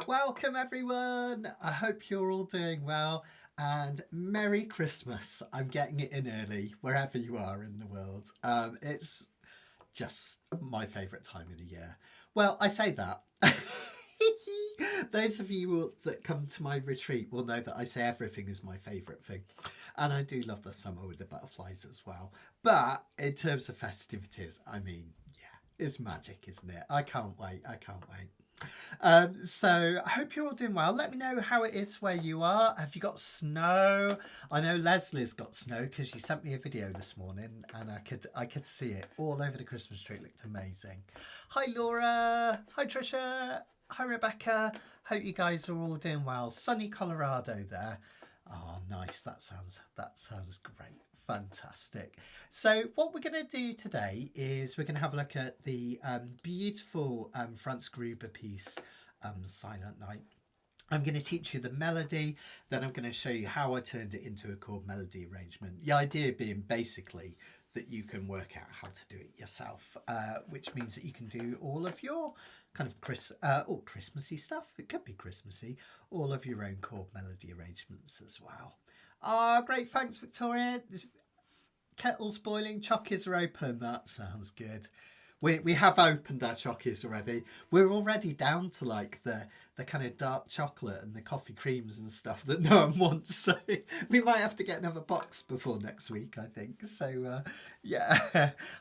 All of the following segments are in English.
Welcome everyone. I hope you're all doing well and Merry Christmas. I'm getting it in early wherever you are in the world. It's just my favourite time of the year. Well, I say that. Those of you that come to my retreat will know that I say everything is my favourite thing. And I do love the summer with the butterflies as well. But in terms of festivities, I mean, yeah, it's magic, isn't it? I can't wait. I can't wait. So I hope you're all doing well. Let me know how it is where you are. Have you got snow? I know Leslie's got snow because she sent me a video this morning and I could see it all over the Christmas tree. It looked amazing. Hi Laura. Hi Trisha. Hi Rebecca. Hope you guys are all doing well. Sunny Colorado there. Oh, nice. That sounds great. Fantastic. So what we're going to do today is we're going to have a look at the beautiful Franz Gruber piece, Silent Night. I'm going to teach you the melody, then I'm going to show you how I turned it into a chord melody arrangement. The idea being basically that you can work out how to do it yourself, which means that you can do all of your kind of Christmassy stuff. It could be Christmassy, all of your own chord melody arrangements as well. Ah, great, thanks Victoria. Kettle's boiling, chockies are open. That sounds good. We have opened our chockies already. We're already down to like the kind of dark chocolate and the coffee creams and stuff that no one wants. So we might have to get another box before next week, I think. So yeah.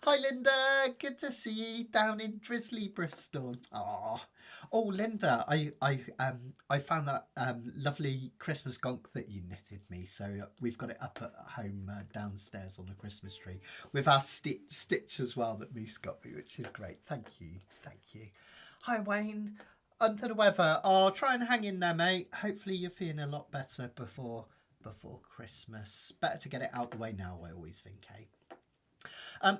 Hi Linda, good to see you down in drizzly Bristol. Oh Linda, I found that lovely Christmas gonk that you knitted me. So we've got it up at home downstairs on the Christmas tree with our stitch as well that Moose got me, which is great. Thank you. Thank you. Hi Wayne. Under the weather. Oh, try and hang in there, mate. Hopefully you're feeling a lot better before Christmas. Better to get it out the way now, I always think, eh?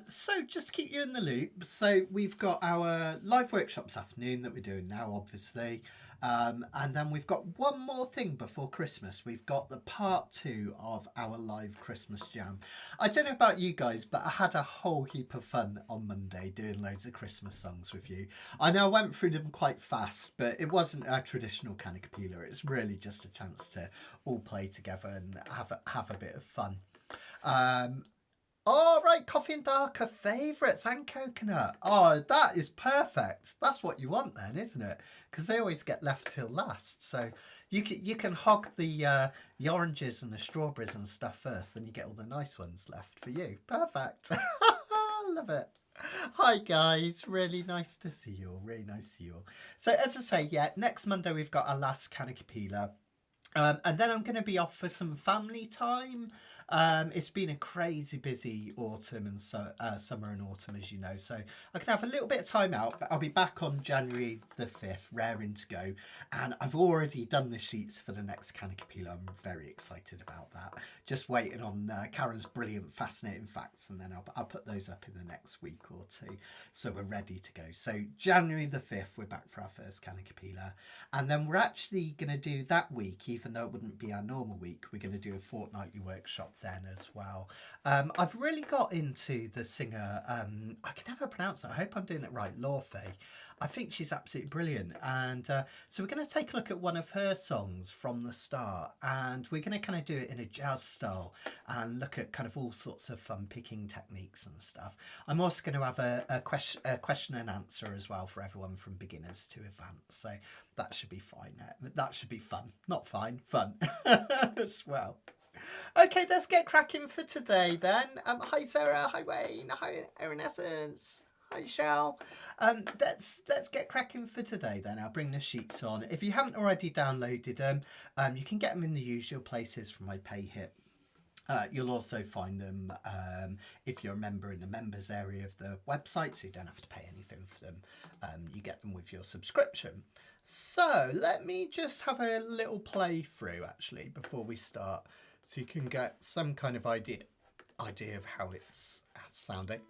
So just to keep you in the loop, so we've got our live workshop this afternoon that we're doing now, obviously, and then we've got one more thing before Christmas. We've got the part 2 of our live Christmas jam. I don't know about you guys, but I had a whole heap of fun on Monday doing loads of Christmas songs with you. I know I went through them quite fast, but it wasn't a traditional kind of capella. It's really just a chance to all play together and have a bit of fun. Oh, right, coffee and dark are favourites and coconut. Oh, that is perfect. That's what you want then, isn't it? Because they always get left till last. So you can hog the oranges and the strawberries and stuff first, then you get all the nice ones left for you. Perfect. Love it. Hi guys, really nice to see you all. Really nice to see you all. So as I say, yeah, next Monday we've got our last canna and then I'm going to be off for some family time. It's been a crazy busy autumn and summer and autumn, as you know. So I can have a little bit of time out, but I'll be back on January the 5th, raring to go. And I've already done the sheets for the next Canna. I'm very excited about that. Just waiting on Karen's brilliant, fascinating facts, and then I'll put those up in the next week or two. So we're ready to go. So January the 5th, we're back for our first Canna. And then we're actually going to do that week, even though it wouldn't be our normal week, we're going to do a fortnightly workshop then as well. I've really got into the singer, I can never pronounce it, I hope I'm doing it right, Lorfei. I think she's absolutely brilliant, and so we're going to take a look at one of her songs from the start, and we're going to kind of do it in a jazz style and look at kind of all sorts of fun picking techniques and stuff. I'm also going to have a question and answer as well for everyone from beginners to advanced, so that should be fine. That should be fun, not fine, fun as well. Okay, let's get cracking for today then. Hi Sarah, hi Wayne, hi Erin Essence. Hi Shell. Let's get cracking for today then. I'll bring the sheets on. If you haven't already downloaded them, you can get them in the usual places from my PayHip. You'll also find them if you're a member in the members area of the website, so you don't have to pay anything for them. You get them with your subscription. So let me just have a little playthrough actually before we start, so you can get some kind of idea of how it's sounding.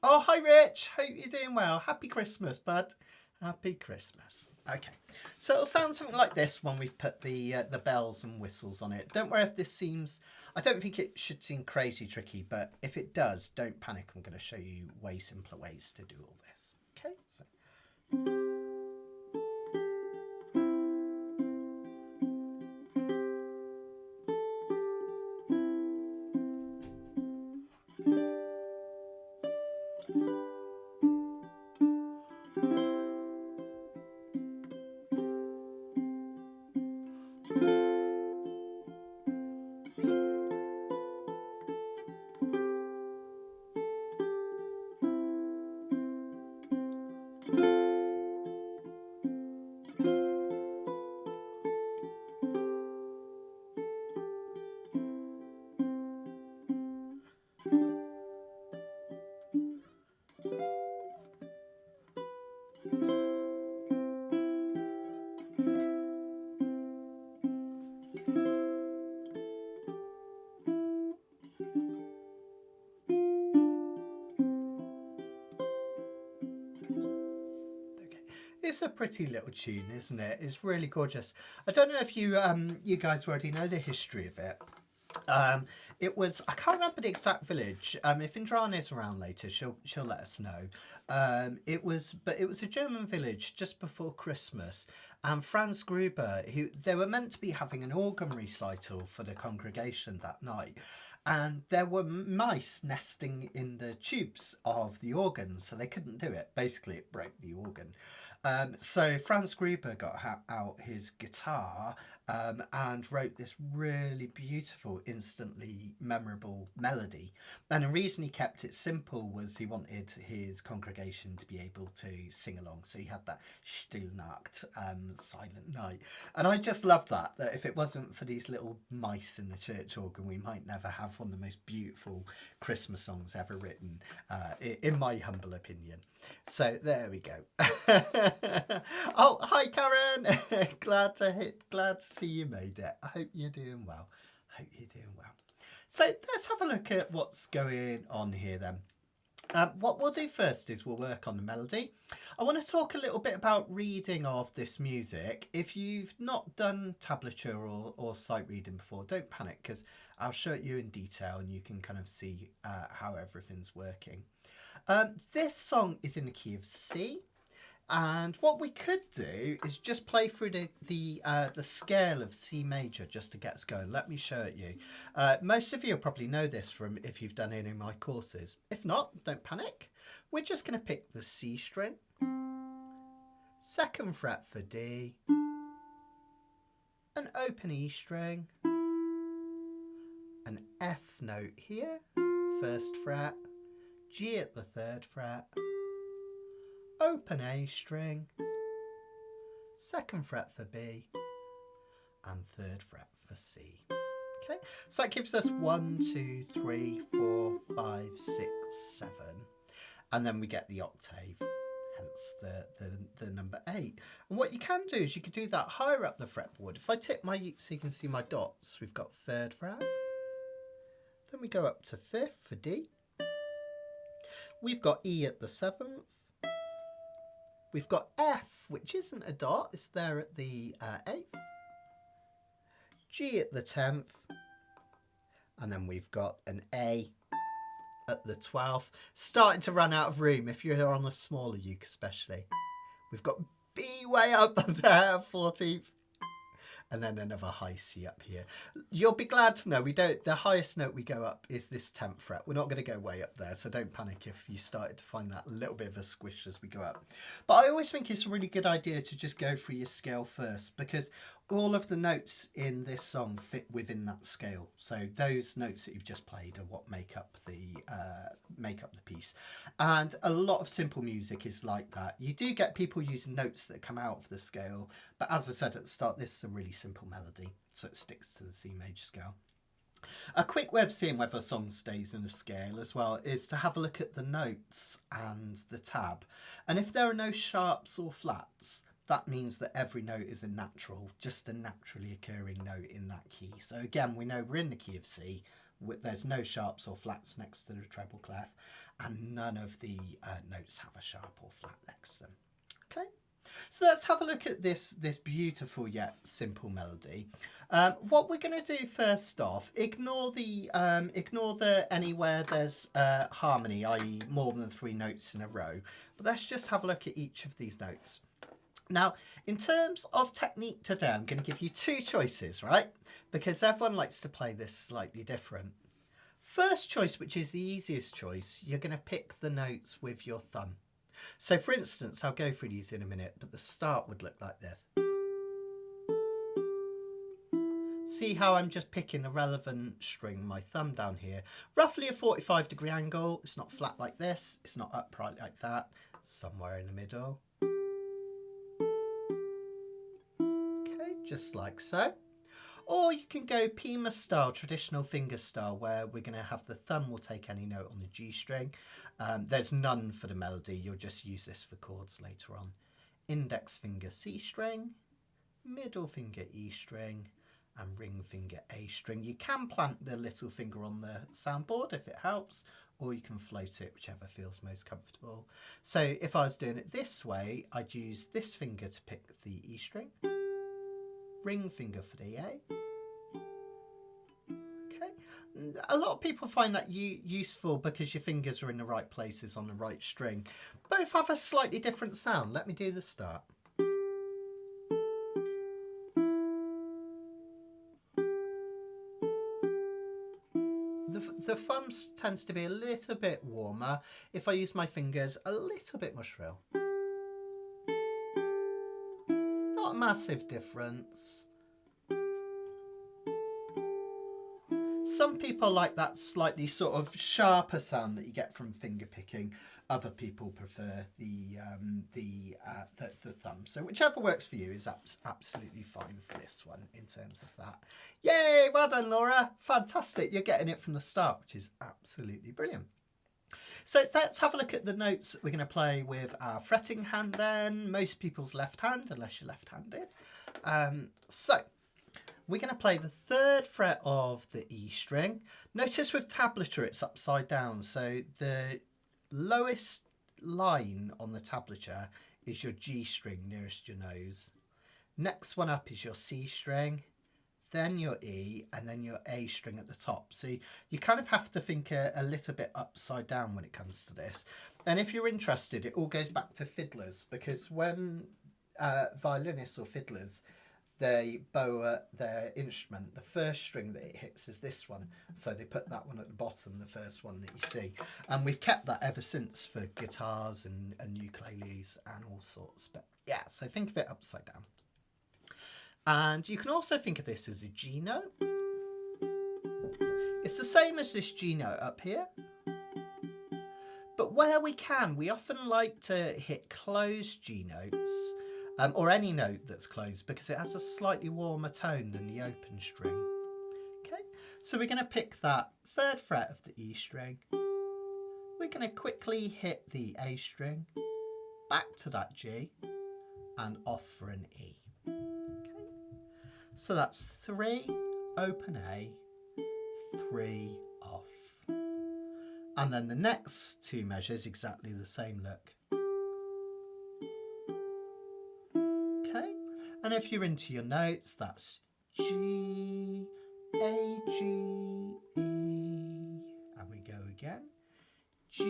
Oh, hi Rich, hope you're doing well. Happy Christmas, bud. Happy Christmas. Okay, so it'll sound something like this when we've put the bells and whistles on it. Don't worry if this seems, I don't think it should seem crazy tricky, but if it does, don't panic. I'm going to show you way simpler ways to do all this. Okay, so. It's a pretty little tune, isn't it? It's really gorgeous. I don't know if you you guys already know the history of it. It was, I can't remember the exact village. If Indrana's around later, she'll let us know. It was a German village just before Christmas, and Franz Gruber, they were meant to be having an organ recital for the congregation that night, and there were mice nesting in the tubes of the organ, so they couldn't do it. Basically, it broke the organ. So Franz Gruber got out his guitar and wrote this really beautiful, instantly memorable melody. And the reason he kept it simple was he wanted his congregation to be able to sing along. So he had that Stille Nacht, silent night. And I just love that if it wasn't for these little mice in the church organ, we might never have one of the most beautiful Christmas songs ever written, in my humble opinion. So there we go. Oh, hi Karen. glad to see you made it. I hope you're doing well. So let's have a look at what's going on here then. What we'll do first is we'll work on the melody. I want to talk a little bit about reading of this music. If you've not done tablature or sight reading before, don't panic, because I'll show it you in detail and you can kind of see how everything's working. This song is in the key of C. And what we could do is just play through the scale of C major just to get us going. Let me show it you. Most of you will probably know this from if you've done any of my courses. If not, don't panic. We're just going to pick the C string, 2nd fret for D, an open E string, an F note here, 1st fret, G at the 3rd fret, open A string, 2nd fret for B, and 3rd fret for C. Okay, so that gives us 1, 2, 3, 4, 5, 6, 7, and then we get the octave, hence the number 8. And what you can do is you could do that higher up the fretboard. If I tip my, so you can see my dots, we've got 3rd fret, then we go up to 5th for D, we've got E at the 7th, we've got F, which isn't a dot, it's there at the 8th, G at the 10th, and then we've got an A at the 12th. Starting to run out of room if you're on a smaller uke especially. We've got B way up there, 14th. And then another high C up here. You'll be glad to know the highest note we go up is this 10th fret. We're not going to go way up there, so don't panic if you started to find that a little bit of a squish as we go up. But I always think it's a really good idea to just go through your scale first, because all of the notes in this song fit within that scale. So those notes that you've just played are what make up the piece. And a lot of simple music is like that. You do get people using notes that come out of the scale, but as I said at the start, this is a really simple melody, so it sticks to the C major scale. A quick way of seeing whether a song stays in a scale as well is to have a look at the notes and the tab. And if there are no sharps or flats, that means that every note is a natural, just a naturally occurring note in that key. So again, we know we're in the key of C. There's no sharps or flats next to the treble clef, and none of the notes have a sharp or flat next to them. Okay, so let's have a look at this beautiful yet simple melody. What we're going to do first off, ignore the anywhere there's harmony, i.e. more than 3 notes in a row, but let's just have a look at each of these notes. Now, in terms of technique today, I'm going to give you 2 choices, right? Because everyone likes to play this slightly different. First choice, which is the easiest choice, you're going to pick the notes with your thumb. So for instance, I'll go through these in a minute, but the start would look like this. See how I'm just picking a relevant string, my thumb down here, roughly a 45-degree angle. It's not flat like this, it's not upright like that, somewhere in the middle. just like so. Or you can go Pima style, traditional fingerstyle, where we're going to have the thumb will take any note on the G string. There's none for the melody, you'll just use this for chords later on. Index finger C string, middle finger E string, and ring finger A string. You can plant the little finger on the soundboard if it helps, or you can float it, whichever feels most comfortable. So if I was doing it this way, I'd use this finger to pick the E string, ring finger for the A. Okay, a lot of people find that useful because your fingers are in the right places on the right string. Both have a slightly different sound. Let me do the start. The thumb tends to be a little bit warmer. If I use my fingers, a little bit more shrill. Not a massive difference. Some people like that slightly sort of sharper sound that you get from finger picking. Other people prefer the thumb. So whichever works for you is absolutely fine for this one in terms of that. Yay! Well done, Laura. Fantastic. You're getting it from the start, which is absolutely brilliant. So let's have a look at the notes we're going to play with our fretting hand then. Most people's left hand, unless you're left-handed. So we're going to play the 3rd fret of the E string. Notice with tablature it's upside down, so the lowest line on the tablature is your G string nearest your nose. Next one up is your C string, then your E, and then your A string at the top. So you kind of have to think a little bit upside down when it comes to this. And if you're interested, it all goes back to fiddlers, because when violinists or fiddlers, they bow their instrument, the first string that it hits is this one. So they put that one at the bottom, the first one that you see. And we've kept that ever since for guitars and ukuleles and all sorts. But yeah, so think of it upside down. And you can also think of this as a G note. It's the same as this G note up here. But where we can, we often like to hit closed G notes. Or any note that's closed, because it has a slightly warmer tone than the open string. Okay, so we're going to pick that 3rd fret of the E string. We're going to quickly hit the A string, back to that G, and off for an E. Okay, so that's 3, open A, 3, off. And then the next 2 measures, exactly the same look. And if you're into your notes, that's G, A, G, E. And we go again. G,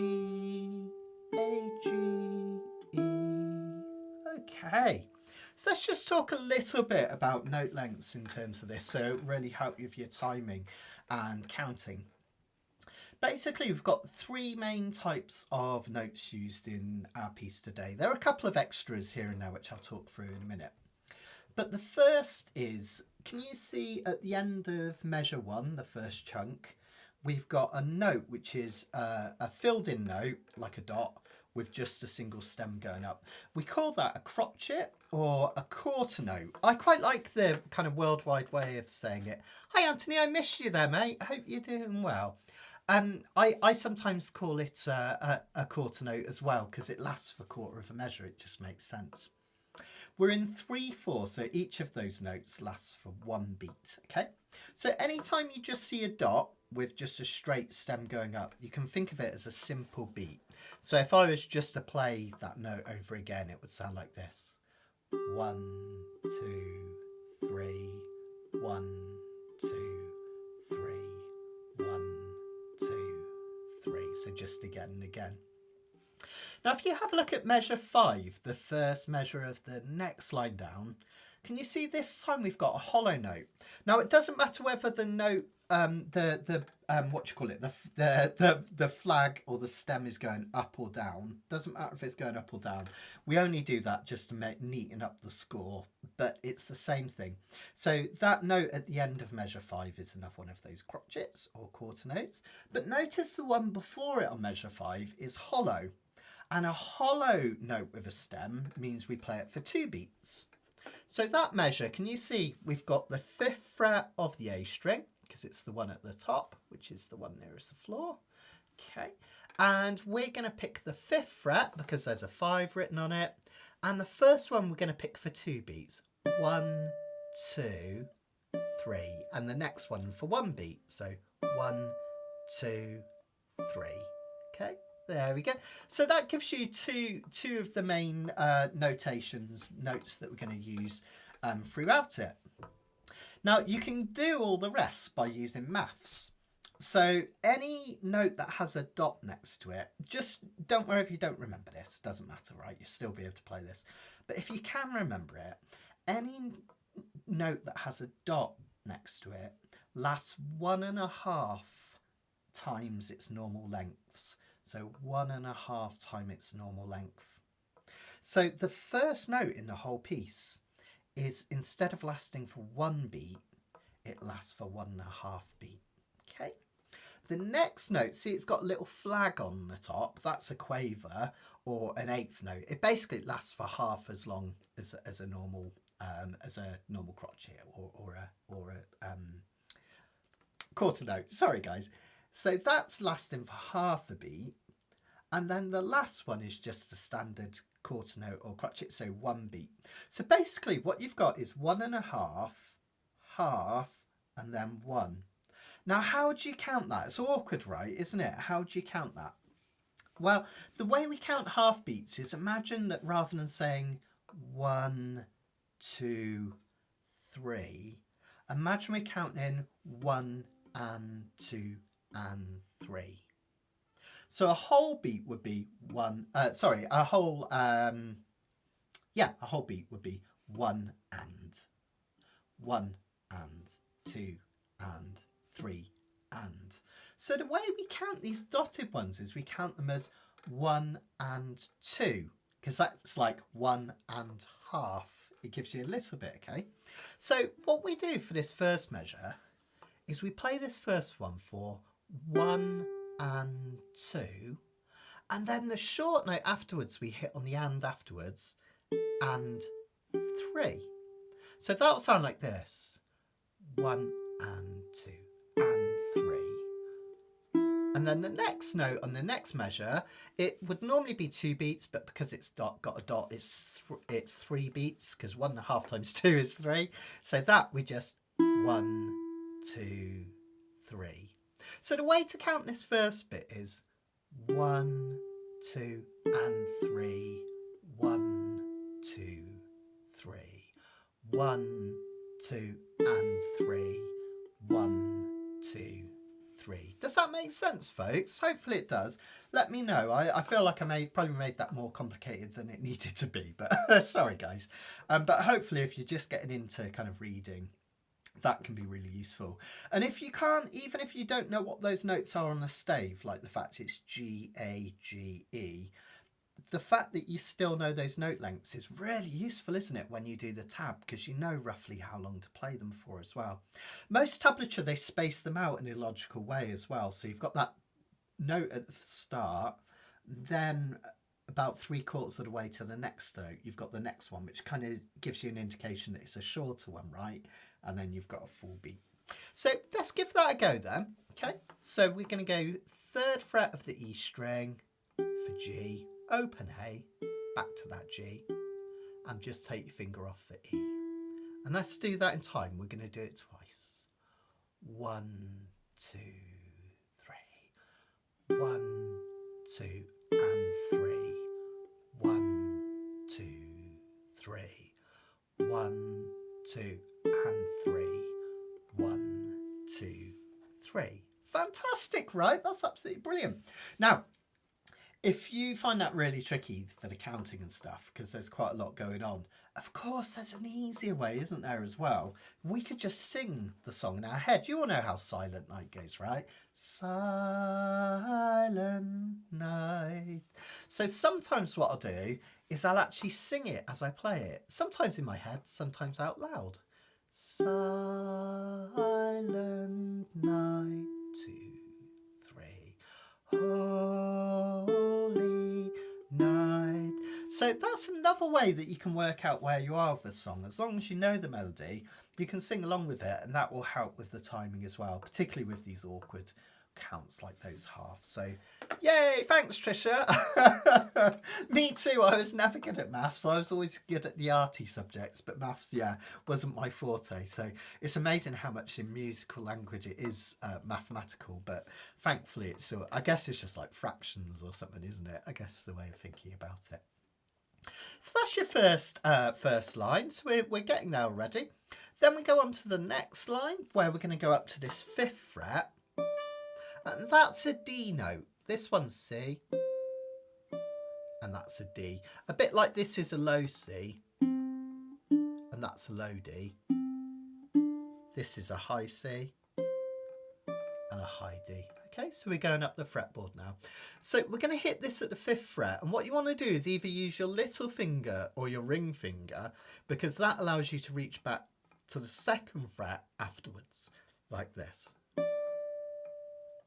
A, G, E. Okay. So let's just talk a little bit about note lengths in terms of this, so it really help you with your timing and counting. Basically, we've got 3 main types of notes used in our piece today. There are a couple of extras here and there, which I'll talk through in a minute. But the first is, can you see at the end of measure 1, the first chunk, we've got a note which is a filled in note, like a dot, with just a single stem going up. We call that a crotchet or a quarter note. I quite like the kind of worldwide way of saying it. Hi Anthony, I missed you there, mate. I hope you're doing well. I sometimes call it a quarter note as well, because it lasts for a quarter of a measure. It just makes sense. We're in 3/4, so each of those notes lasts for 1 beat, okay? So anytime you just see a dot with just a straight stem going up, you can think of it as a simple beat. So if I was just to play that note over again, it would sound like this. 1, 2, 3, 1, 2, 3, 1, 2, 3. So just again and again. Now, if you have a look at measure 5, the first measure of the next line down, can you see this time we've got a hollow note? Now, it doesn't matter whether the note, the flag or the stem is going up or down. Doesn't matter if it's going up or down. We only do that just to neaten up the score, but it's the same thing. So that note at the end of measure 5 is another one of those crotchets or quarter notes. But notice the one before it on measure 5 is hollow. And a hollow note with a stem means we play it for 2 beats. So that measure, can you see we've got the 5th fret of the A string, because it's the one at the top, which is the one nearest the floor. Okay, and we're going to pick the 5th fret because there's a 5 written on it. And the first one we're going to pick for 2 beats. 1, 2, 3. And the next one for 1 beat. So 1, 2, 3. Okay, there we go. So that gives you two of the main notes that we're going to use throughout it. Now you can do all the rest by using maths. So any note that has a dot next to it, just don't worry if you don't remember this, doesn't matter, right? You'll still be able to play this. But if you can remember it, any note that has a dot next to it lasts 1.5 times its normal lengths. So 1.5 times its normal length. So the first note in the whole piece is, instead of lasting for 1 beat, it lasts for 1.5 beat. Okay. The next note, see it's got a little flag on the top, that's a quaver or an 8th note. It basically lasts for half as long as a normal crotchet or a quarter note. Sorry guys. So that's lasting for half a beat, and then the last one is just a standard quarter note or crotchet, so 1 beat. So basically what you've got is 1.5, half, and then 1. Now, how do you count that? It's awkward, right? Isn't it? How do you count that? Well, the way we count half beats is, imagine that rather than saying 1, 2, 3, imagine we're counting 1 and 2 and 3. So a whole beat would be a whole beat would be 1 and 2 and 3 and. So the way we count these dotted ones is we count them as 1 and 2, because that's like 1 and half. It gives you a little bit, okay? So what we do for this first measure is we play this first one for 1 and 2, and then the short note afterwards we hit on the and afterwards, and 3. So that'll sound like this: 1 and 2 and 3. And then the next note on the next measure, it would normally be 2 beats, but because it's got a dot, it's 3 beats, because 1.5 times 2 is 3. So that we just 1, 2, 3. So the way to count this first bit is 1, 2 and 3, 1, 2, 3, 1, 2 and 3, 1, 2, 3. Does that make sense, folks? Hopefully it does. Let me know. I feel like I probably made that more complicated than it needed to be, but sorry guys. But hopefully if you're just getting into kind of reading, that can be really useful. And if you can't, even if you don't know what those notes are on a stave, like the fact it's G, A, G, E, the fact that you still know those note lengths is really useful, isn't it, when you do the tab, because you know roughly how long to play them for as well. Most tablature, they space them out in a logical way as well. So you've got that note at the start, then about 3/4 of the way to the next note, you've got the next one, which kind of gives you an indication that it's a shorter one, right? And then you've got a full beat. So let's give that a go then. Okay, so we're going to go 3rd fret of the E string for G, open A, back to that G, and just take your finger off for E. And let's do that in time. We're going to do it twice. 1, 2, 3. 1, 2 and 3. 1, 2, 3. 1, 2 and 3. 1, 2, 3. Fantastic, right? That's absolutely brilliant. Now, if you find that really tricky for the counting and stuff, because there's quite a lot going on, of course there's an easier way, isn't there, as well? We could just sing the song in our head. You all know how Silent Night goes, right? Silent Night. So sometimes what I'll do is I'll actually sing it as I play it. Sometimes in my head, sometimes out loud. Silent Night, 2, 3. Holy night. So that's another way that you can work out where you are with a song. As long as you know the melody, you can sing along with it, and that will help with the timing as well, particularly with these awkward counts like those halves. So yay, thanks Trisha. Me too, I was never good at maths. I was always good at the arty subjects, but maths, yeah, wasn't my forte. So it's amazing how much in musical language it is mathematical, but thankfully it's, I guess it's just like fractions or something, isn't it? I guess the way of thinking about it. So that's your first line. So we're getting there already. Then we go on to the next line where we're going to go up to this 5th fret. And that's a D note. This one's C. And that's a D. A bit like this is a low C. And that's a low D. This is a high C. And a high D. Okay, so we're going up the fretboard now. So we're going to hit this at the 5th fret. And what you want to do is either use your little finger or your ring finger, because that allows you to reach back to the 2nd fret afterwards, like this.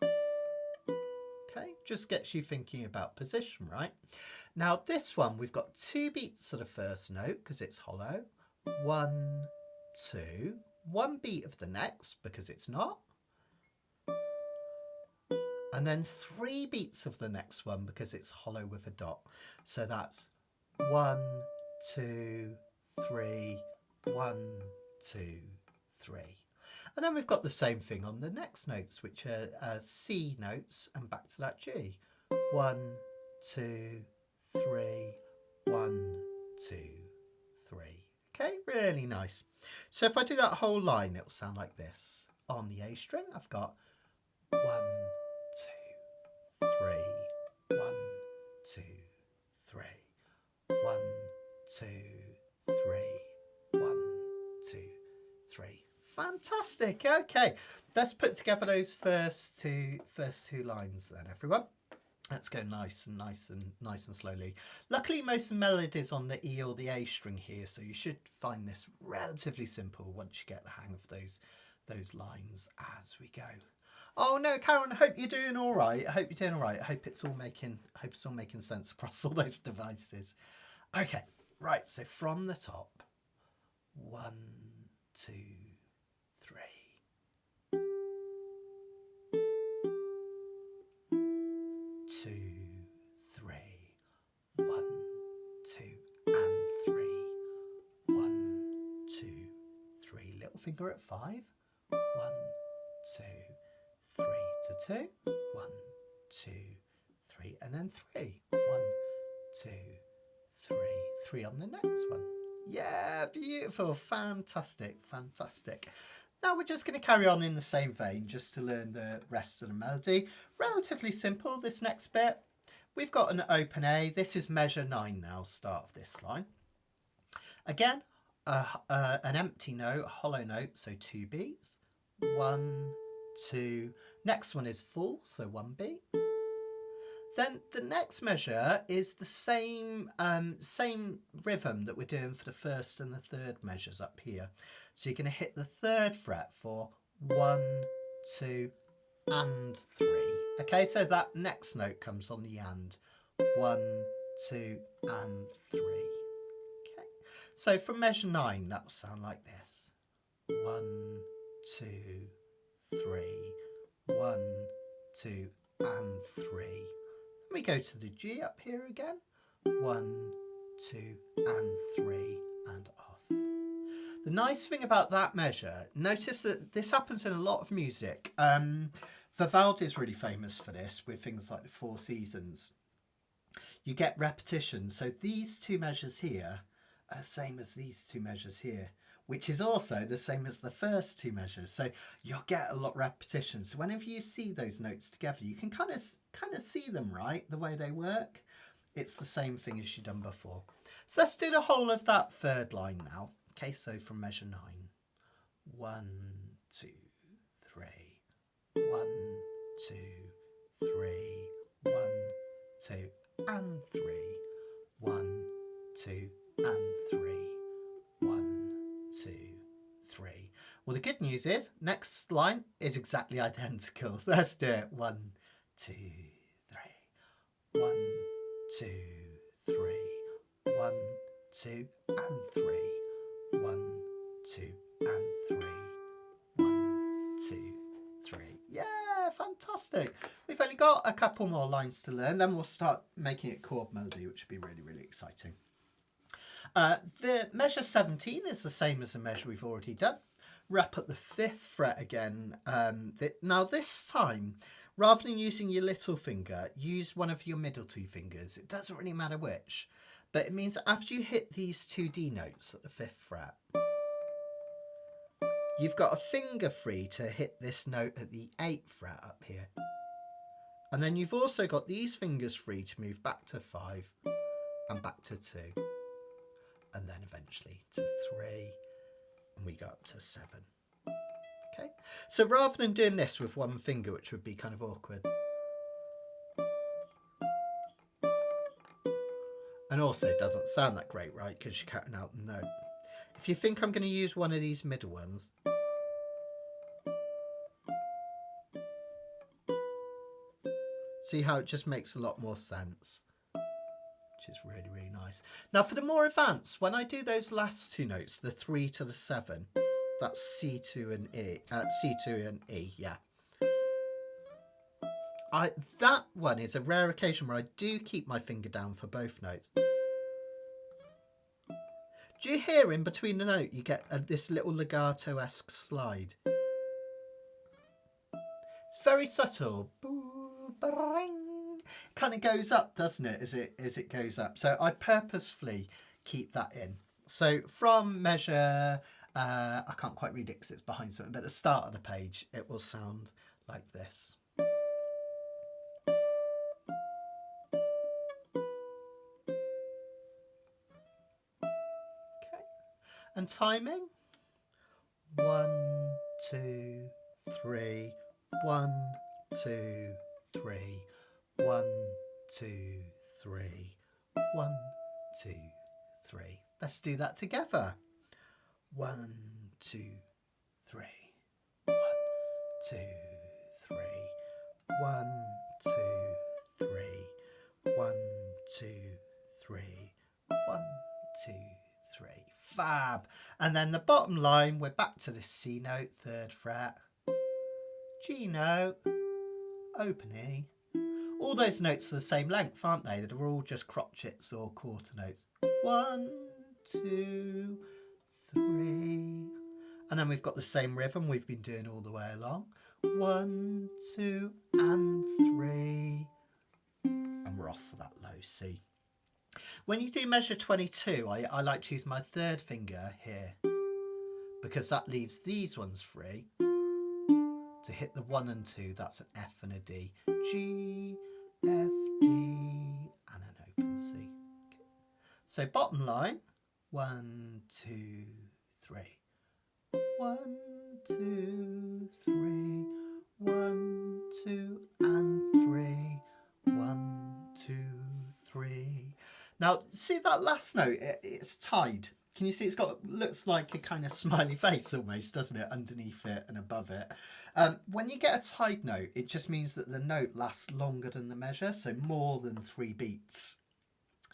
Okay, just gets you thinking about position, right? Now this one, we've got 2 beats of the first note because it's hollow. 1, 2, 1 beat of the next because it's not. And then 3 beats of the next one because it's hollow with a dot. So that's 1, 2, 3, 1, 2, 3. And then we've got the same thing on the next notes, which are C notes, and back to that G. 1, 2, 3, 1, 2, 3. Okay, really nice. So if I do that whole line, it'll sound like this. On the A string, I've got 1, 2, 3, 1, 2, 3, 1, 2, 3, 1, 2, 3. Fantastic. Okay, let's put together those first two lines then, everyone. Let's go nice and slowly. Luckily, most of the melodies on the E or the A string here, so you should find this relatively simple once you get the hang of those lines as we go. Oh no, Karen, I hope you're doing all right. I hope you're doing all right. I hope it's all making sense across all those devices. Okay, right. So from the top, 1, 2, 3. 2, 3, 1, 2, and 3. 1, 2, 3. Little finger at 5. 1, 2, 3 to 2. 1, 2, 3, and then 3. 1, 2, 3. 3 on the next one. Yeah, beautiful, fantastic, fantastic. Now we're just going to carry on in the same vein just to learn the rest of the melody. Relatively simple, this next bit. We've got an open A. This is measure 9 now, start of this line. Again, an empty note, a hollow note, so 2 beats. 1, 2. Next one is full, so 1 beat. Then the next measure is the same rhythm that we're doing for the first and the third measures up here. So you're going to hit the 3rd fret for 1, 2, and 3. Okay, so that next note comes on the and. 1, 2, and 3. Okay, so from measure 9, that will sound like this. 1, 2, 3. 1, 2, and 3. We go to the G up here again. 1, 2, and 3, and off. The nice thing about that measure, notice that this happens in a lot of music. Vivaldi is really famous for this with things like the 4 Seasons. You get repetition. So these 2 measures here are the same as these 2 measures here, which is also the same as the first 2 measures. So you'll get a lot of repetition. So whenever you see those notes together, you can kind of see them, right? The way they work. It's the same thing as you've done before. So let's do the whole of that 3rd line now. Okay, so from measure 9. 1, 2, 3. 1, 2, 3. 1, 2, and 3. 1, 2, and 3. 1, 2, 3. Well, the good news is, next line is exactly identical. Let's do it. 1, 2, 3. 1, 2, 3. 1, 2 and 3. 1, 2 and 3. 1, 2, 3. Yeah, fantastic. We've only got a couple more lines to learn, then we'll start making it chord melody, which would be really, really exciting. The measure 17 is the same as the measure we've already done. We're up at the 5th fret again. Now this time, rather than using your little finger, use one of your middle 2 fingers. It doesn't really matter which, but it means that after you hit these 2 D notes at the 5th fret, you've got a finger free to hit this note at the 8th fret up here. And then you've also got these fingers free to move back to 5 and back to 2. And then eventually to 3. And we go up to 7. Okay, so rather than doing this with one finger, which would be kind of awkward. And also it doesn't sound that great, right? Because you're cutting out the note. If you think I'm going to use one of these middle ones, see how it just makes a lot more sense, which is really, really nice. Now for the more advanced, when I do those last 2 notes, the 3 to the 7, that's C2 and E, C2 and E, yeah. That one is a rare occasion where I do keep my finger down for both notes. Do you hear in between the note you get this little legato-esque slide? It's very subtle. Boo, ba-ring. Kind of goes up, doesn't it, as it goes up. So I purposefully keep that in. So from measure, I can't quite read it because it's behind something, but at the start of the page it will sound like this. Okay, and timing. 1, 2, 3. 1, 2, 3. 1, 2, 3. 1, 2, 3. Let's do that together. 1, 2, 3. 1, 2, 3. 1, 2, 3. 1, 2, 3. 1, 2, 3. Fab. And then the bottom line, we're back to the C note, 3rd fret. G note, open E. All those notes are the same length, aren't they? They're all just crotchets or quarter notes. 1, 2, 3. And then we've got the same rhythm we've been doing all the way along. 1, 2 and 3. And we're off for that low C. When you do measure 22, I like to use my 3rd finger here, because that leaves these ones free. To hit the 1 and 2, that's an F and a D. G, F, D, and an open C. Okay. So bottom line, 1, 2, 3. 1, 2, 3. 1, 2 and 3. 1, 2, 3. Now see that last note, it's tied. Can you see it's got, looks like a kind of smiley face almost, doesn't it, underneath it and above it. When you get a tied note, it just means that the note lasts longer than the measure, so more than 3 beats.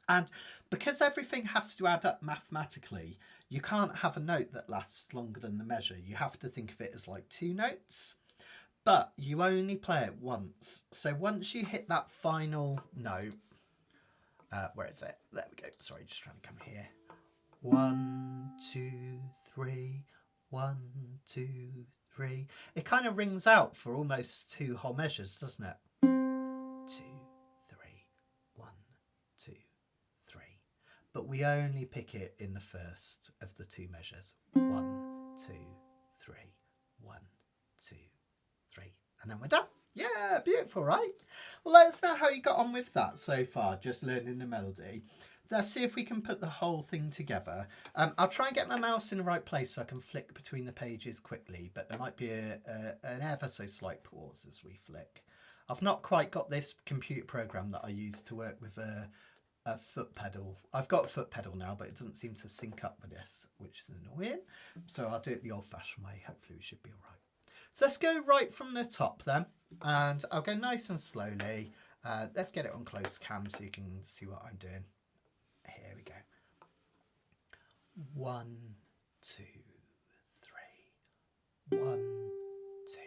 And because everything has to add up mathematically, you can't have a note that lasts longer than the measure. You have to think of it as like 2 notes, but you only play it once. So once you hit that final note, where is it? There we go. Sorry, just trying to come here. 1, 2, 3. 1, 2, 3. It kind of rings out for almost 2 whole measures, doesn't it? 2, 3. 1, 2, 3. But we only pick it in the first of the 2 measures. 1, 2, 3. 1, 2, 3. And then we're done. Yeah, beautiful, right? Well, let us know how you got on with that so far, just learning the melody. Let's see if we can put the whole thing together. I'll try and get my mouse in the right place so I can flick between the pages quickly, but there might be an ever so slight pause as we flick. I've not quite got this computer program that I use to work with a foot pedal. I've got a foot pedal now, but it doesn't seem to sync up with this, which is annoying. So I'll do it the old-fashioned way. Hopefully we should be all right. So let's go right from the top then, and I'll go nice and slowly. Let's get it on close cam so you can see what I'm doing. Here we go. 1, 2, 3. 1, 2,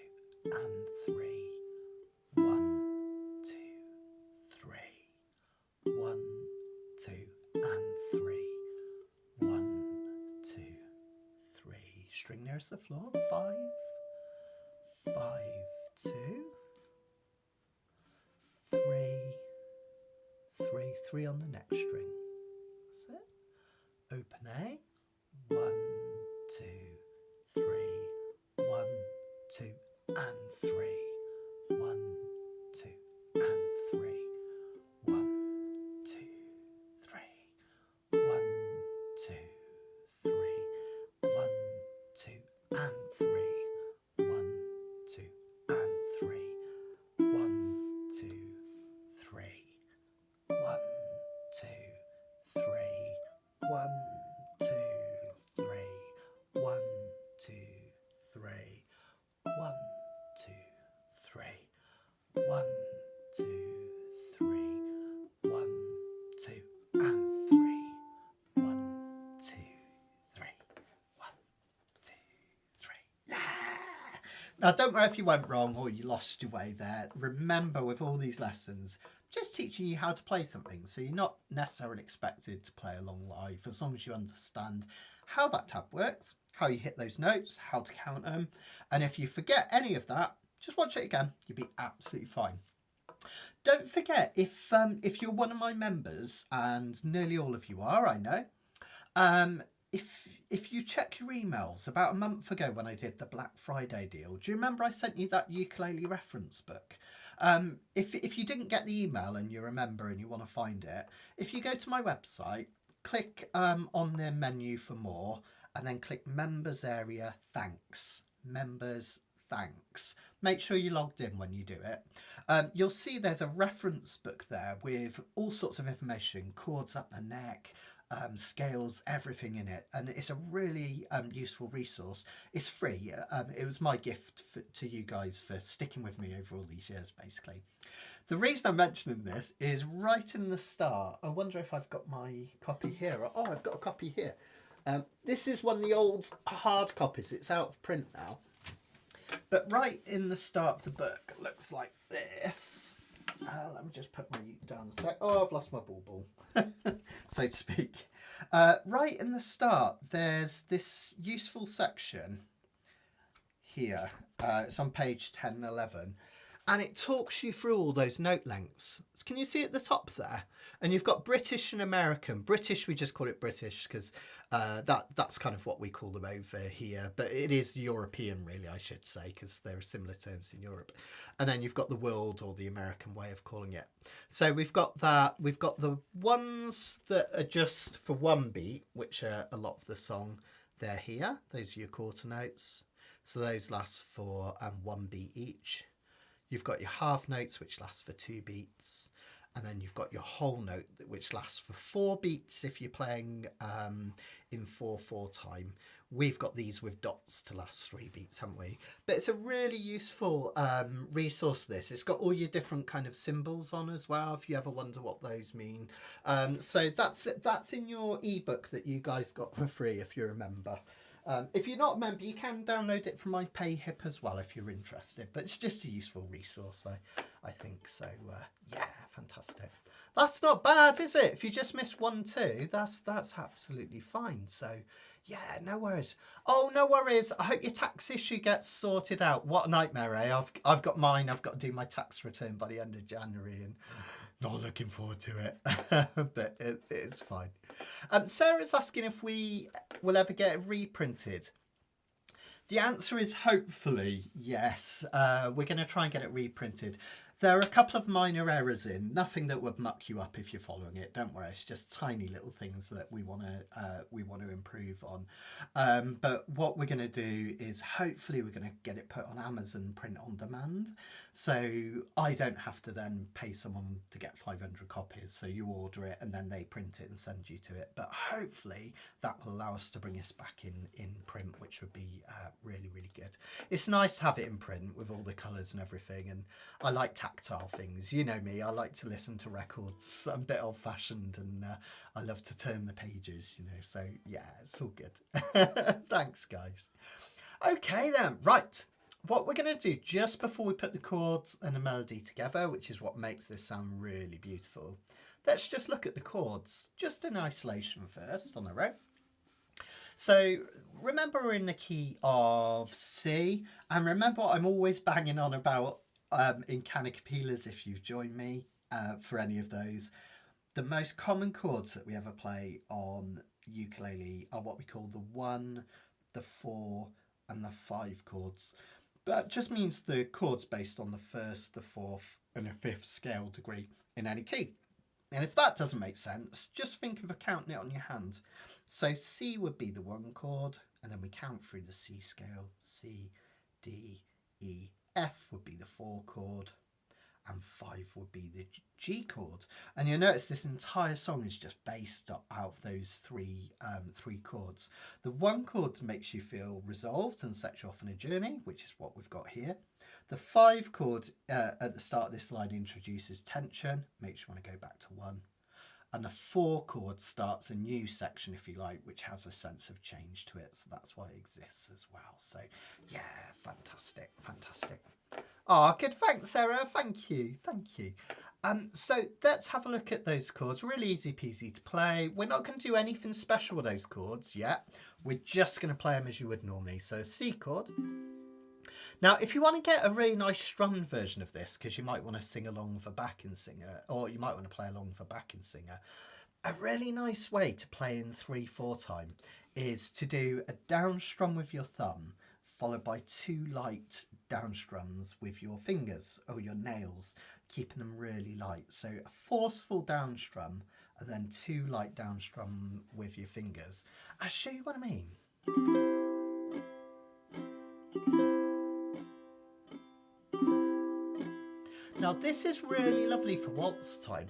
and 3. 1, 2, 3. 1, 2, and 3. 1, 2, 3. String nearest the floor. 5, 5, 2, 3, 3, 3 on the next string. That's it. Open A. 1, 2, 3. 1, 2, and 3. 1, 2, and 3. 1, 2, 3. 1, 2, 3. 1, 2, and 3. 1, 2, and 3. 1, 2, 3. 1, 2, 3. 1, 2, 3. 1, 2, 3. 1, 2, 3. 1, 2, 3. 1, 2, and 3. 1, 2, 3. 1, 2, 3. Yeah! Now, don't worry if you went wrong or you lost your way there. Remember, with all these lessons, just teaching you how to play something. So you're not necessarily expected to play along live, as long as you understand how that tab works, how you hit those notes, how to count them. And if you forget any of that, just watch it again. You'll be absolutely fine. Don't forget, if you're one of my members, and nearly all of you are, I know, if you check your emails, about a month ago when I did the Black Friday deal, do you remember I sent you that ukulele reference book? If you didn't get the email and you remember and you want to find it, if you go to my website, click on the menu for more, and then click members area, thanks. Members, thanks. Make sure you're logged in when you do it. You'll see there's a reference book there with all sorts of information, chords up the neck, scales, everything in it, and it's a really useful resource. It's free. It was my gift to you guys for sticking with me over all these years, basically. The reason I'm mentioning this is right in the start. I wonder if I've got my copy here. Oh, I've got a copy here. This is one of the old hard copies. It's out of print now. But right in the start of the book, it looks like this. Let me just put my uke down a sec. Oh, I've lost my ball, so to speak. Right in the start, there's this useful section here. It's on page 10 and 11. And it talks you through all those note lengths. Can you see at the top there? And you've got British and American. British, we just call it British because that's kind of what we call them over here. But it is European, really, I should say, because there are similar terms in Europe. And then you've got the world, or the American way of calling it. So we've got that. We've got the ones that are just for one beat, which are a lot of the song. They're here. Those are your quarter notes. So those last for one beat each. You've got your half notes, which last for 2 beats. And then you've got your whole note, which lasts for 4 beats if you're playing in 4/4 time. We've got these with dots to last 3 beats, haven't we? But it's a really useful resource, this. It's got all your different kind of symbols on as well, if you ever wonder what those mean. So that's in your ebook that you guys got for free, if you remember. If you're not a member, you can download it from my PayHip as well if you're interested. But it's just a useful resource, I think. So, yeah, fantastic. That's not bad, is it? If you just miss 1, 2, that's absolutely fine. So, yeah, no worries. Oh, no worries. I hope your tax issue gets sorted out. What a nightmare, eh? I've got mine. I've got to do my tax return by the end of January, and not looking forward to it. But it's fine. Sarah's asking if we will ever get it reprinted. The answer is hopefully yes. We're going to try and get it reprinted. There are a couple of minor errors in, nothing that would muck you up if you're following it. Don't worry, it's just tiny little things that we want to improve on. But what we're going to do is hopefully we're going to get it put on Amazon print on demand, so I don't have to then pay someone to get 500 copies. So you order it and then they print it and send you to it. But hopefully that will allow us to bring us back in print, which would be really, really good. It's nice to have it in print with all the colours and everything, and I like to tactile things. You know me, I like to listen to records. I'm a bit old fashioned and I love to turn the pages, you know, so yeah, it's all good. Thanks guys. Okay then, right. What we're going to do just before we put the chords and the melody together, which is what makes this sound really beautiful, let's just look at the chords just in isolation first on their own. So remember we're in the key of C, and remember I'm always banging on about in canacapellas, if you've joined me for any of those, the most common chords that we ever play on ukulele are what we call the 1, the 4 and the 5 chords. That just means the chords based on the 1st, the 4th and the 5th scale degree in any key. And if that doesn't make sense, just think of counting it on your hand. So C would be the 1 chord, and then we count through the C scale. C, D, E, F would be the 4 chord, and 5 would be the G chord. And you'll notice this entire song is just based out of those three chords. The 1 chord makes you feel resolved and sets you off on a journey, which is what we've got here. The 5 chord at the start of this line introduces tension, makes you want to go back to 1. And the 4 chord starts a new section, if you like, which has a sense of change to it. So that's why it exists as well. So yeah, fantastic, fantastic. Oh, good. Thanks, Sarah. Thank you. Thank you. So let's have a look at those chords. Really easy peasy to play. We're not going to do anything special with those chords yet. We're just going to play them as you would normally. So C chord. Now, if you want to get a really nice strummed version of this, because you might want to sing along with a backing singer, or you might want to play along with a backing singer, a really nice way to play in 3/4 time is to do a down strum with your thumb, followed by 2 light down strums with your fingers or your nails, keeping them really light. So a forceful down strum and then 2 light down strum with your fingers. I'll show you what I mean. Now this is really lovely for waltz time.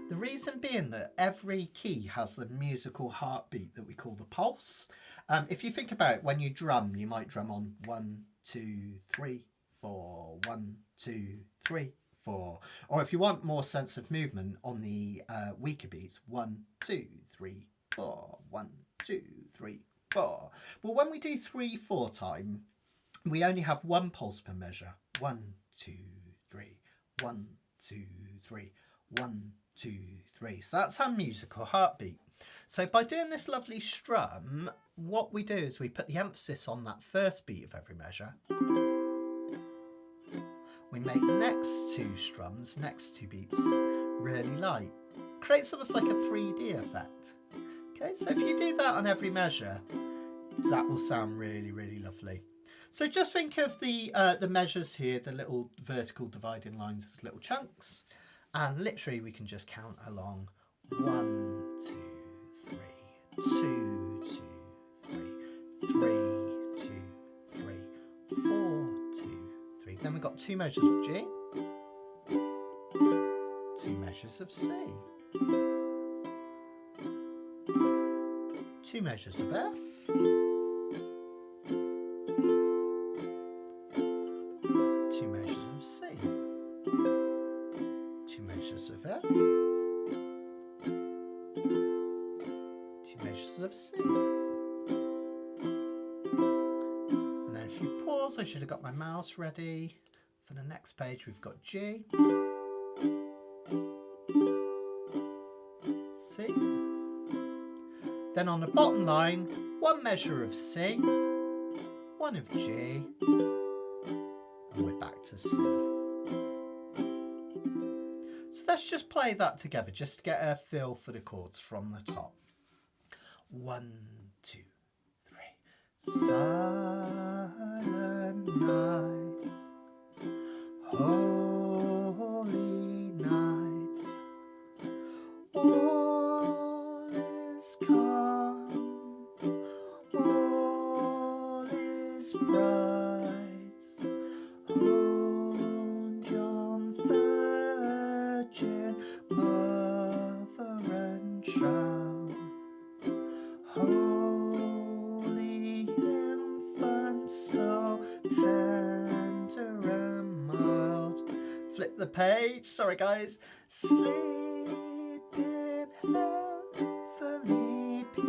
The reason being that every key has a musical heartbeat that we call the pulse. If you think about it, when you drum, you might drum on 1, 2, 3, 4, 1, 2, 3, 4. Or if you want more sense of movement on the weaker beats, 1, 2, 3, 4, 1, 2, 3, 4. Well, when we do 3/4 time, we only have 1 pulse per measure. 1, 2, 3. 1, 2, 3, 1, 2, 3. So that's our musical heartbeat. So by doing this lovely strum, what we do is we put the emphasis on that first beat of every measure. We make next 2 strums, next 2 beats, really light. Creates almost like a 3D effect. Okay, so if you do that on every measure, that will sound really, really lovely. So just think of the measures here, the little vertical dividing lines as little chunks, and literally we can just count along. 1, 2, 3, 2, 2, 3, 3, 2, 3, 4, 2, 3. Then we've got 2 measures of G, 2 measures of C, 2 measures of F, 2 measures of C, 2 measures of F, 2 measures of C. And then if you pause, I should have got my mouse ready. For the next page, we've got G, C. Then on the bottom line, 1 measure of C, 1 of G, and we're back to C. So let's just play that together, just to get a feel for the chords from the top. 1, 2, 3. Silent night, holy night, all is calm, all is bright. Oh, John Virgin, Mother and Child, Holy Infant, so tender and mild. Flip the page. Sorry guys. Sleep in heavenly peace.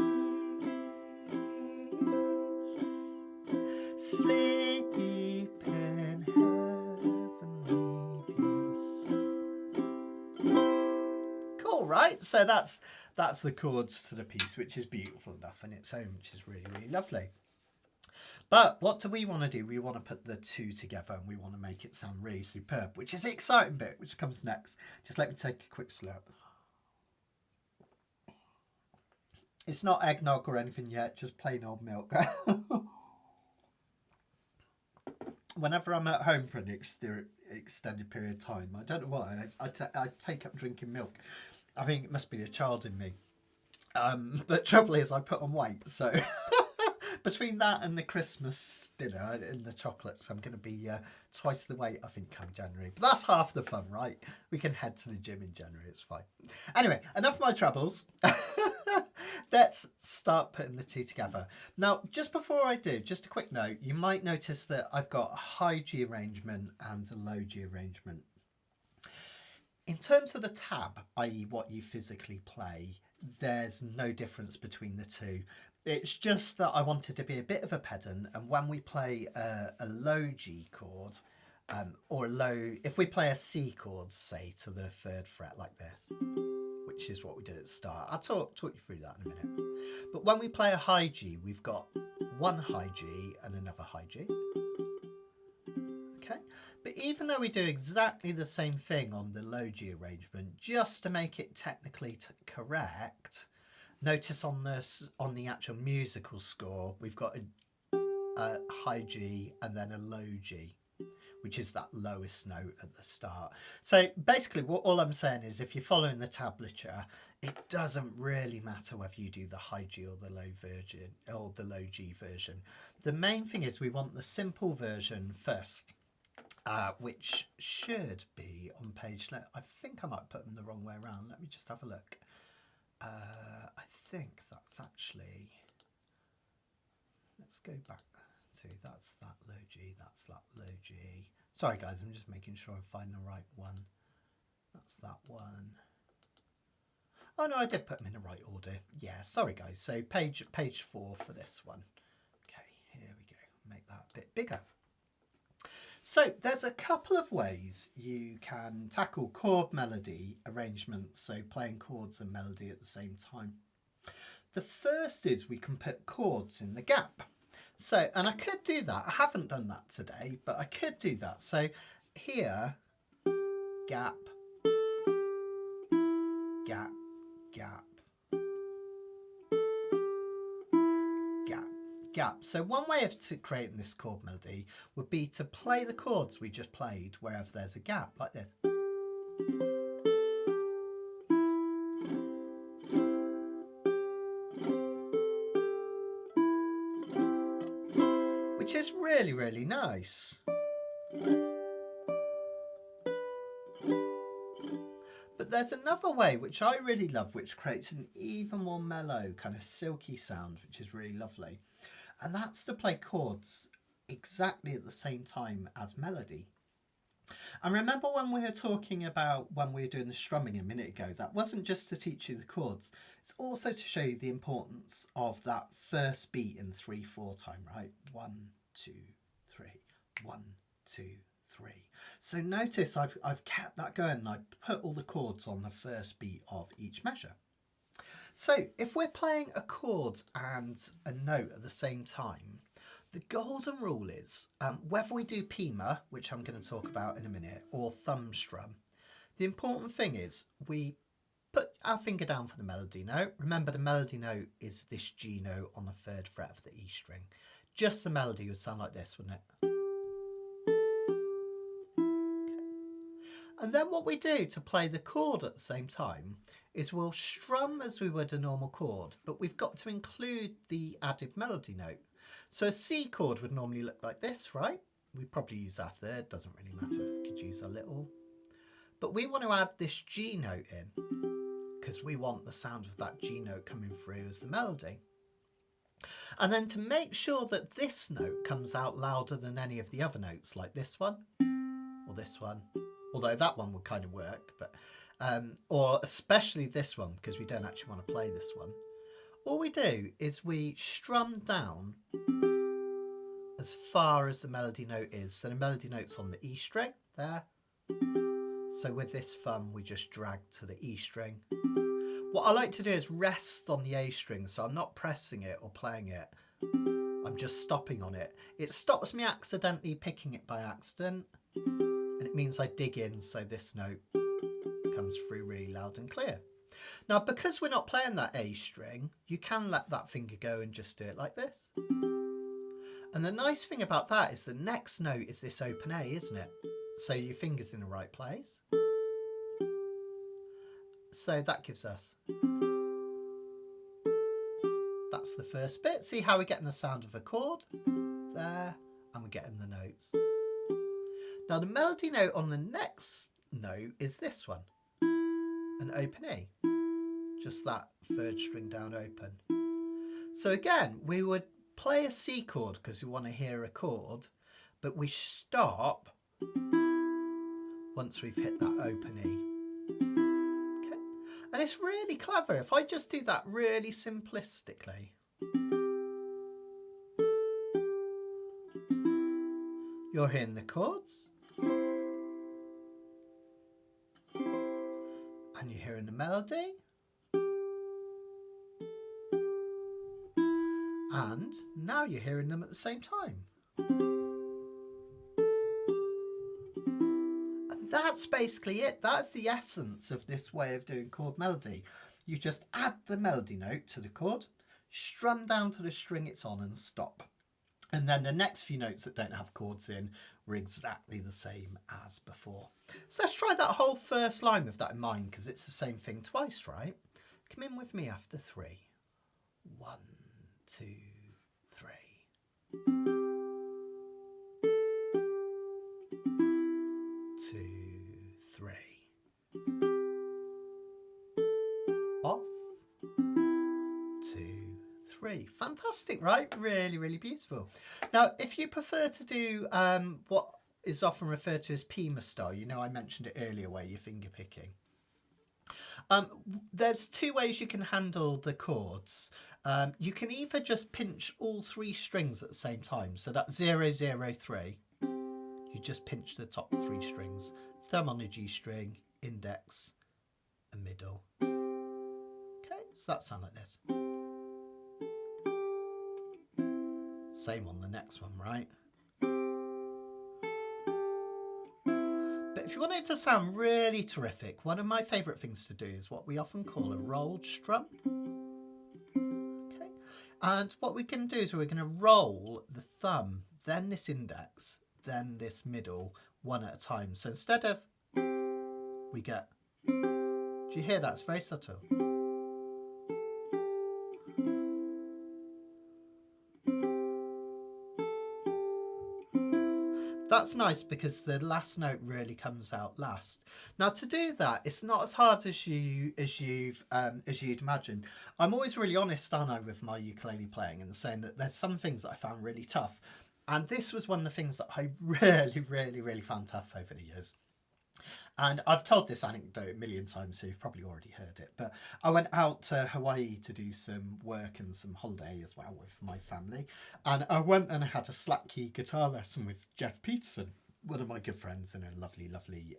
Sleep in heavenly peace. Cool, right? So that's the chords to the piece, which is beautiful enough on its own, which is really, really lovely. But what do we want to do? We want to put the two together and we want to make it sound really superb, which is the exciting bit, which comes next. Just let me take a quick slurp. It's not eggnog or anything yet, just plain old milk. Whenever I'm at home for an extended period of time, I don't know why, I take up drinking milk. I think it must be the child in me. But trouble is I put on weight, so... Between that and the Christmas dinner and the chocolates, I'm going to be twice the weight, I think, come January. But that's half the fun, right? We can head to the gym in January, it's fine. Anyway, enough of my troubles. Let's start putting the two together. Now, just before I do, just a quick note. You might notice that I've got a high G arrangement and a low G arrangement. In terms of the tab, i.e. what you physically play, there's no difference between the two. It's just that I wanted to be a bit of a pedant, and when we play a low G chord, or a low, if we play a C chord, say, to the 3rd fret like this, which is what we did at the start. I'll talk you through that in a minute. But when we play a high G, we've got one high G and another high G. Okay, but even though we do exactly the same thing on the low G arrangement, just to make it technically correct, notice on the actual musical score, we've got a high G and then a low G, which is that lowest note at the start. So basically, all I'm saying is, if you're following the tablature, it doesn't really matter whether you do the high G or the low version or the low G version. The main thing is we want the simple version first, which should be on page. I think I might put them the wrong way around. Let me just have a look. I think that's actually, let's go back to, that's that low G, that's that low G. Sorry guys, I'm just making sure I find the right one. That's that one. Oh no, I did put them in the right order. Yeah, sorry guys. So page 4 for this one. Okay, here we go. Make that a bit bigger. So there's a couple of ways you can tackle chord melody arrangements, so playing chords and melody at the same time. The first is we can put chords in the gap. So, and I could do that. I haven't done that today, but I could do that. So here, gap, gap, gap, gap, gap. So one way of creating this chord melody would be to play the chords we just played wherever there's a gap, like this. Which is really, really nice. But there's another way which I really love, which creates an even more mellow, kind of silky sound, which is really lovely. And that's to play chords exactly at the same time as melody. And remember when we were talking about when we were doing the strumming a minute ago, that wasn't just to teach you the chords, it's also to show you the importance of that first beat in 3/4 time, right? 1, 2, 3, 1, 2, 3. So notice I've kept that going and I put all the chords on the first beat of each measure. So if we're playing a chord and a note at the same time, the golden rule is whether we do Pima, which I'm going to talk about in a minute, or thumb strum, the important thing is we put our finger down for the melody note. Remember, the melody note is this G note on the 3rd fret of the E string. Just the melody would sound like this, wouldn't it? And then what we do to play the chord at the same time is we'll strum as we would a normal chord, but we've got to include the added melody note. So a C chord would normally look like this, right? We probably use our 3rd, doesn't really matter, we could use a little. But we want to add this G note in because we want the sound of that G note coming through as the melody. And then to make sure that this note comes out louder than any of the other notes, like this one, or this one, although that one would kind of work, but or especially this one, because we don't actually want to play this one. All we do is we strum down as far as the melody note is. So the melody note's on the E string there. So with this thumb, we just drag to the E string. What I like to do is rest on the A string, so I'm not pressing it or playing it. I'm just stopping on it. It stops me accidentally picking it by accident, and it means I dig in, so this note comes through really loud and clear. Now, because we're not playing that A string, you can let that finger go and just do it like this. And the nice thing about that is the next note is this open A, isn't it? So your finger's in the right place. So that gives us, that's the first bit. See how we're getting the sound of a chord there, and we're getting the notes. Now the melody note on the next note is this one, an open E, just that third string down open. So again, we would play a C chord because we want to hear a chord, but we stop once we've hit that open E. Okay, and it's really clever. If I just do that really simplistically, you're hearing the chords, and you're hearing the melody, and now you're hearing them at the same time. And that's basically it. That's the essence of this way of doing chord melody. You just add the melody note to the chord, strum down to the string it's on, and stop. And then the next few notes that don't have chords in were exactly the same as before. So let's try that whole first line with that in mind, because it's the same thing twice, right? Come in with me after 3. 1, 2, 3. 2, 3. Off. 2, 3. Fantastic, right? Really, really beautiful. Now, if you prefer to do what is often referred to as Pima style, you know I mentioned it earlier where you're finger picking. There's 2 ways you can handle the chords. You can either just pinch all 3 strings at the same time. So that 0, 0, 3, you just pinch the top 3 strings. Thumb on the G string, index and middle. Okay, so that sounds like this. Same on the next one, right? But if you want it to sound really terrific, one of my favourite things to do is what we often call a rolled strum. Okay, and what we can do is we're going to roll the thumb, then this index, then this middle, one at a time. So instead of, we get, do you hear that? It's very subtle. That's nice because the last note really comes out last. Now to do that, it's not as hard as you'd imagine. I'm always really honest, aren't I, with my ukulele playing and saying that there's some things that I found really tough. And this was one of the things that I really found tough over the years. And I've told this anecdote a million times, so you've probably already heard it. But I went out to Hawaii to do some work and some holiday as well with my family. And I went and I had a slack key guitar lesson with Jeff Peterson, one of my good friends and a lovely,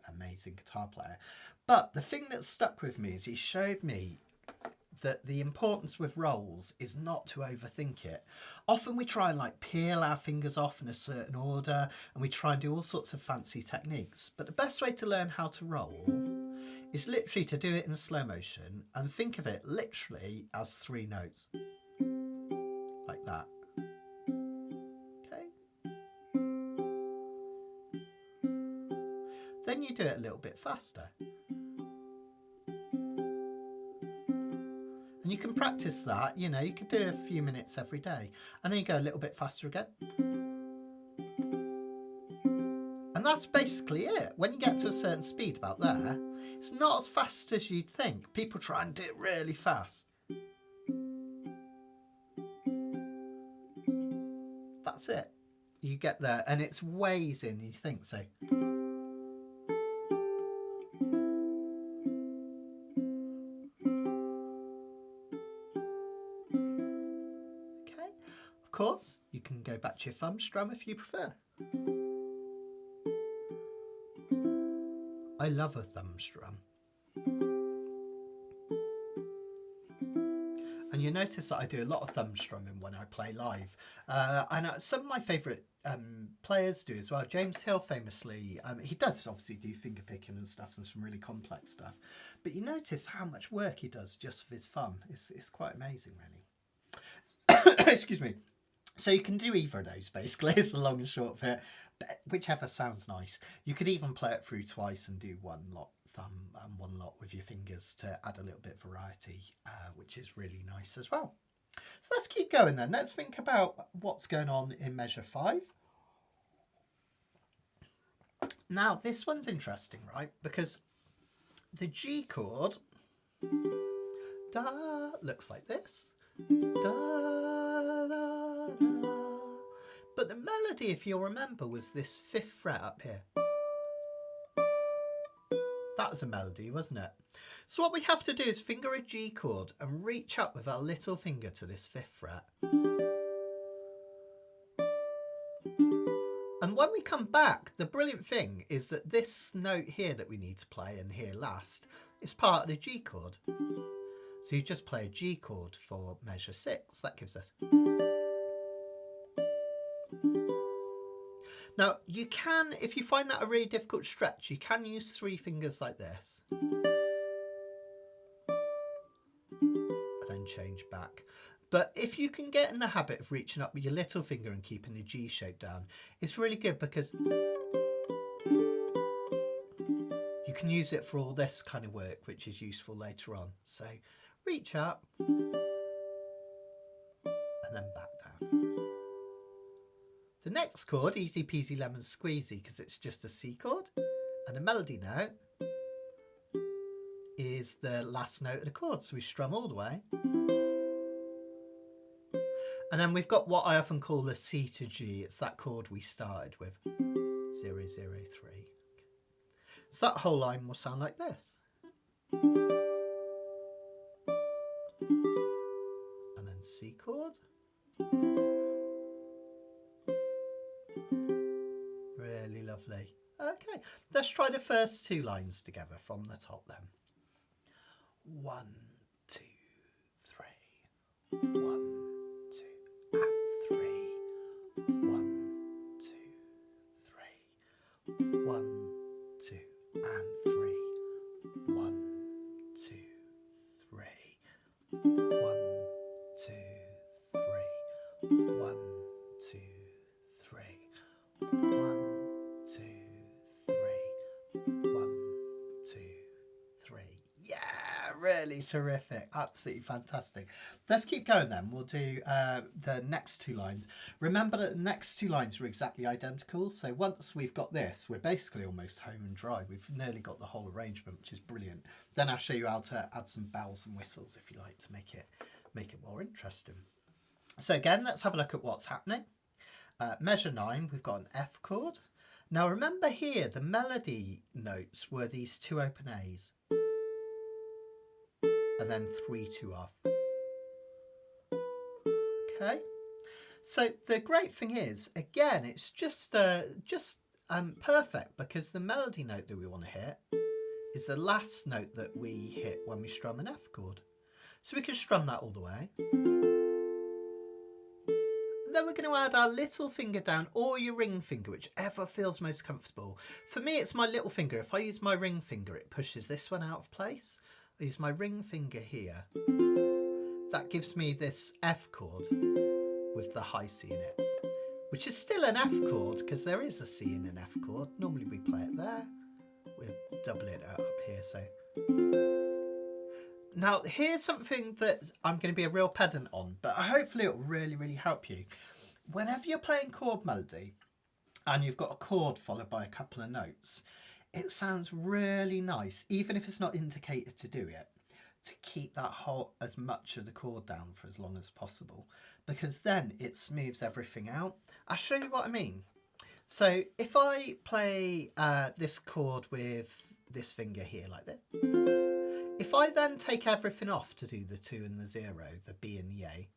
amazing guitar player. But the thing that stuck with me is he showed me that the importance with rolls is not to overthink it. Often we try and like peel our fingers off in a certain order and we try and do all sorts of fancy techniques. But the best way to learn how to roll is literally to do it in slow motion and think of it literally as 3 notes. Like that. Okay. Then you do it a little bit faster. And you can practice that, you know, you could do a few minutes every day. And then you go a little bit faster again. And that's basically it. When you get to a certain speed about there, it's not as fast as you'd think. People try and do it really fast. That's it. You get there and it's ways in, you think so. can go back to your thumb strum if you prefer. I love a thumb strum. And you notice that I do a lot of thumb strumming when I play live. And some of my favourite players do as well. James Hill famously, he does obviously do finger picking and stuff and some really complex stuff. But you notice how much work he does just with his thumb. It's quite amazing, really. Excuse me. So you can do either of those, basically. It's a long and short of it. But whichever sounds nice. You could even play it through twice and do one lot thumb and one lot with your fingers to add a little bit of variety, which is really nice as well. So let's keep going then. Let's think about what's going on in measure 5. Now this one's interesting, right? Because the G chord looks like this. Da, da, da. But the melody, if you'll remember, was this 5th fret up here. That was a melody, wasn't it? So what we have to do is finger a G chord and reach up with our little finger to this 5th fret. And when we come back, the brilliant thing is that this note here that we need to play and hear last is part of the G chord. So you just play a G chord for measure 6. That gives us. Now you can, if you find that a really difficult stretch, you can use 3 fingers like this. And then change back. But if you can get in the habit of reaching up with your little finger and keeping the G shape down, it's really good because you can use it for all this kind of work, which is useful later on. So reach up and then back down. The next chord, easy peasy lemon squeezy, because it's just a C chord, and the melody note is the last note of the chord, so we strum all the way. And then we've got what I often call the C to G. It's that chord we started with, 0, 0, 3. So that whole line will sound like this. And then C chord. Really lovely. Okay, let's try the first 2 lines together from the top then. 1, 2, 3. 1, 2, and 3. 1, 2, 3. 1, 2, and 3. 1, 2, 3. 1, 2, 3. 1, 2, 3. 1, 2, 3. 1, 2, 3. Yeah, really terrific. Absolutely fantastic. Let's keep going then. We'll do the next 2 lines. Remember that the next 2 lines are exactly identical. So once we've got this, we're basically almost home and dry. We've nearly got the whole arrangement, which is brilliant. Then I'll show you how to add some bells and whistles, if you like, to make it more interesting. So again, let's have a look at what's happening. Measure 9, we've got an F chord. Now remember here, the melody notes were these 2 open A's. And then 3 2 off. Okay. So the great thing is, again, it's just perfect because the melody note that we want to hit is the last note that we hit when we strum an F chord. So we can strum that all the way. Then we're going to add our little finger down, or your ring finger, whichever feels most comfortable. For me, it's my little finger. If I use my ring finger, it pushes this one out of place. I use my ring finger here. That gives me this F chord with the high C in it, which is still an F chord because there is a C in an F chord. Normally we play it there. We're doubling it up here, so. Now, here's something that I'm going to be a real pedant on, but hopefully it will really, really help you. Whenever you're playing chord melody and you've got a chord followed by a couple of notes, it sounds really nice, even if it's not indicated to do it, to keep that whole, as much of the chord down for as long as possible, because then it smooths everything out. I'll show you what I mean. So if I play this chord with this finger here like this, if I then take everything off to do the 2 and the 0, the B and the A,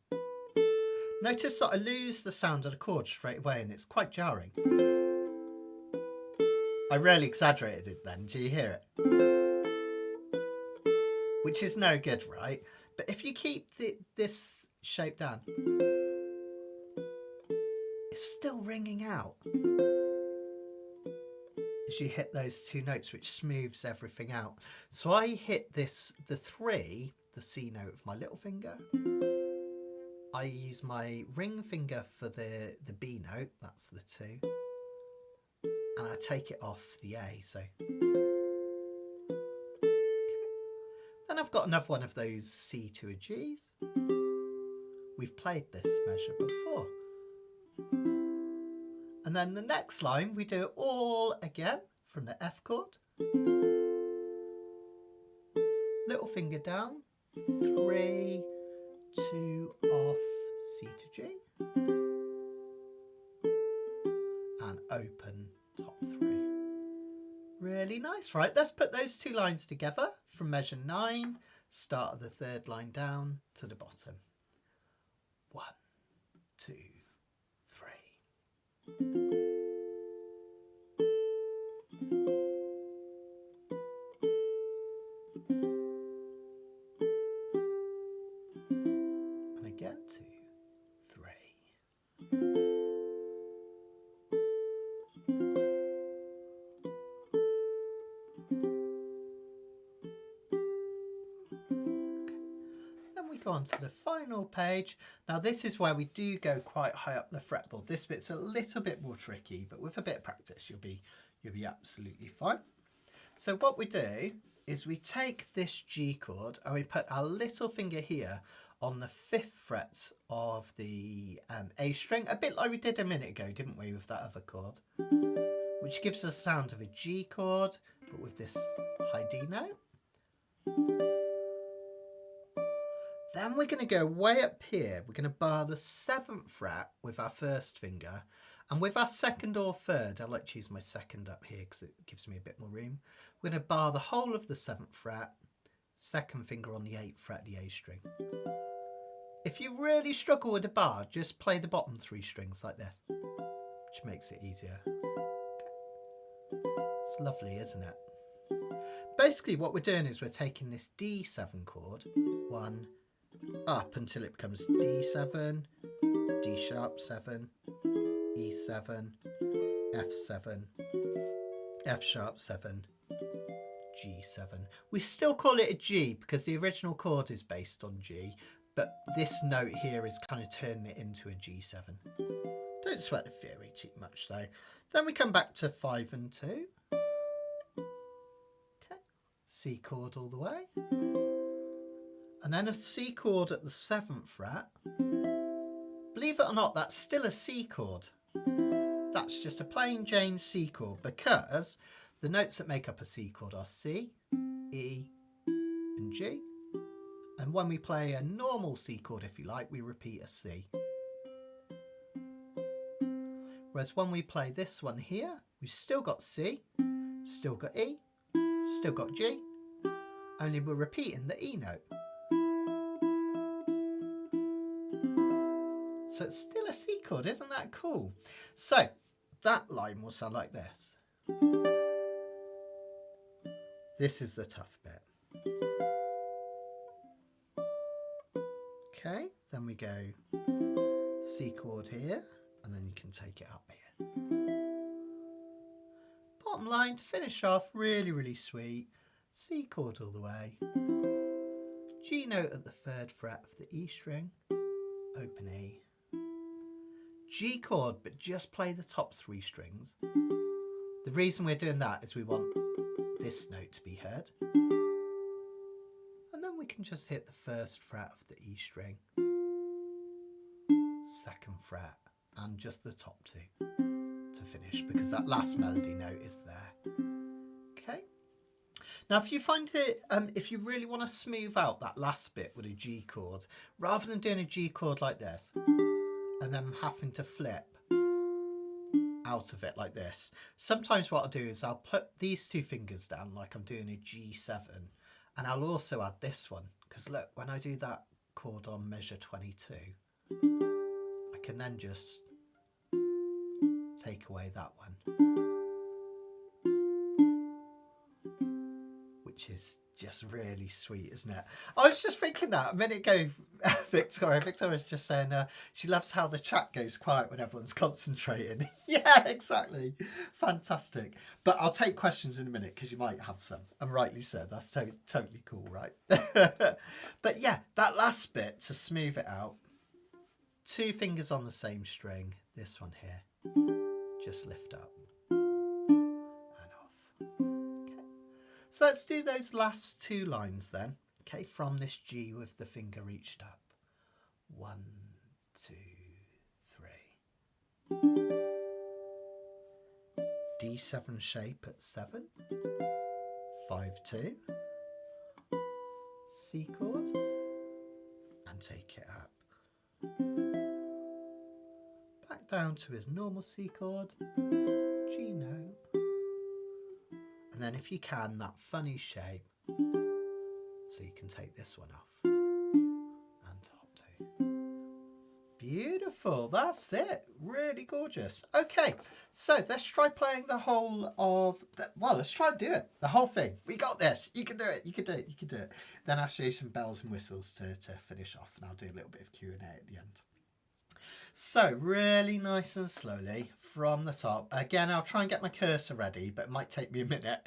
Notice that I lose the sound of the chord straight away and it's quite jarring. I really exaggerated it then, do you hear it? Which is no good, right? But if you keep this shape down, it's still ringing out as you hit those two notes, which smooths everything out. So I hit the 3, the C note with my little finger. I use my ring finger for the B note, that's the 2. And I take it off the A, so. Then I've got another one of those C to a G's. We've played this measure before. And then the next line, we do it all again from the F chord. Little finger down, 3, 2 off, C to G. And open top 3. Really nice, right? Let's put those 2 lines together from measure 9, start of the 3rd line down to the bottom. 1, 2, 3. And again, 2, 3. On to the final page. Now this is where we do go quite high up the fretboard. This bit's a little bit more tricky, but with a bit of practice you'll be absolutely fine. So what we do is we take this G chord and we put our little finger here on the 5th fret of the A string, a bit like we did a minute ago, didn't we, with that other chord, which gives us the sound of a G chord but with this high D note. Then we're going to go way up here. We're going to bar the 7th fret with our 1st finger. And with our 2nd or 3rd, I like to use my 2nd up here because it gives me a bit more room. We're going to bar the whole of the 7th fret, 2nd finger on the 8th fret of the A string. If you really struggle with the bar, just play the bottom 3 strings like this, which makes it easier. It's lovely, isn't it? Basically what we're doing is we're taking this D7 chord, 1, up until it becomes D7, D sharp 7, E7, F7, F sharp 7, G7. We still call it a G because the original chord is based on G, but this note here is kind of turning it into a G7. Don't sweat the theory too much though. Then we come back to 5 and 2. Okay, C chord all the way. And then a C chord at the 7th fret. Believe it or not, that's still a C chord. That's just a plain Jane C chord because the notes that make up a C chord are C, E and G. And when we play a normal C chord, if you like, we repeat a C. Whereas when we play this one here, we've still got C, still got E, still got G, only we're repeating the E note. So it's still a C chord, isn't that cool? So that line will sound like this. This is the tough bit. Okay, then we go C chord here, and then you can take it up here. Bottom line to finish off, really, really sweet. C chord all the way. G note at the 3rd fret of the E string, open E. G chord, but just play the top 3 strings. The reason we're doing that is we want this note to be heard. And then we can just hit the 1st fret of the E string, 2nd fret, and just the top 2 to finish, because that last melody note is there. Okay. Now, if you find it, if you really want to smooth out that last bit with a G chord, rather than doing a G chord like this, and then having to flip out of it like this. Sometimes what I'll do is I'll put these 2 fingers down like I'm doing a G7, and I'll also add this one, because look, when I do that chord on measure 22, can then just take away that one, which is just really sweet, isn't it? I was just thinking that a minute ago. Victoria's just saying she loves how the chat goes quiet when everyone's concentrating. Yeah, exactly. Fantastic. But I'll take questions in a minute because you might have some, and rightly so. That's totally cool, right? But yeah, that last bit to smooth it out, 2 fingers on the same string, this one here, just lift up and off. Okay. So let's do those last 2 lines then. Okay, from this G with the finger reached up. 1, 2, 3. D7 shape at 7. 5, 2. C chord. And take it up. Back down to his normal C chord. G note. And then if you can, that funny shape. So you can take this one off and top 2. Beautiful, that's it. Really gorgeous. Okay, so let's try playing the whole of well, let's try and do it. The whole thing. We got this. You can do it. You can do it. You can do it. Then I'll show you some bells and whistles to finish off, and I'll do a little bit of Q&A at the end. So really nice and slowly from the top. Again, I'll try and get my cursor ready, but it might take me a minute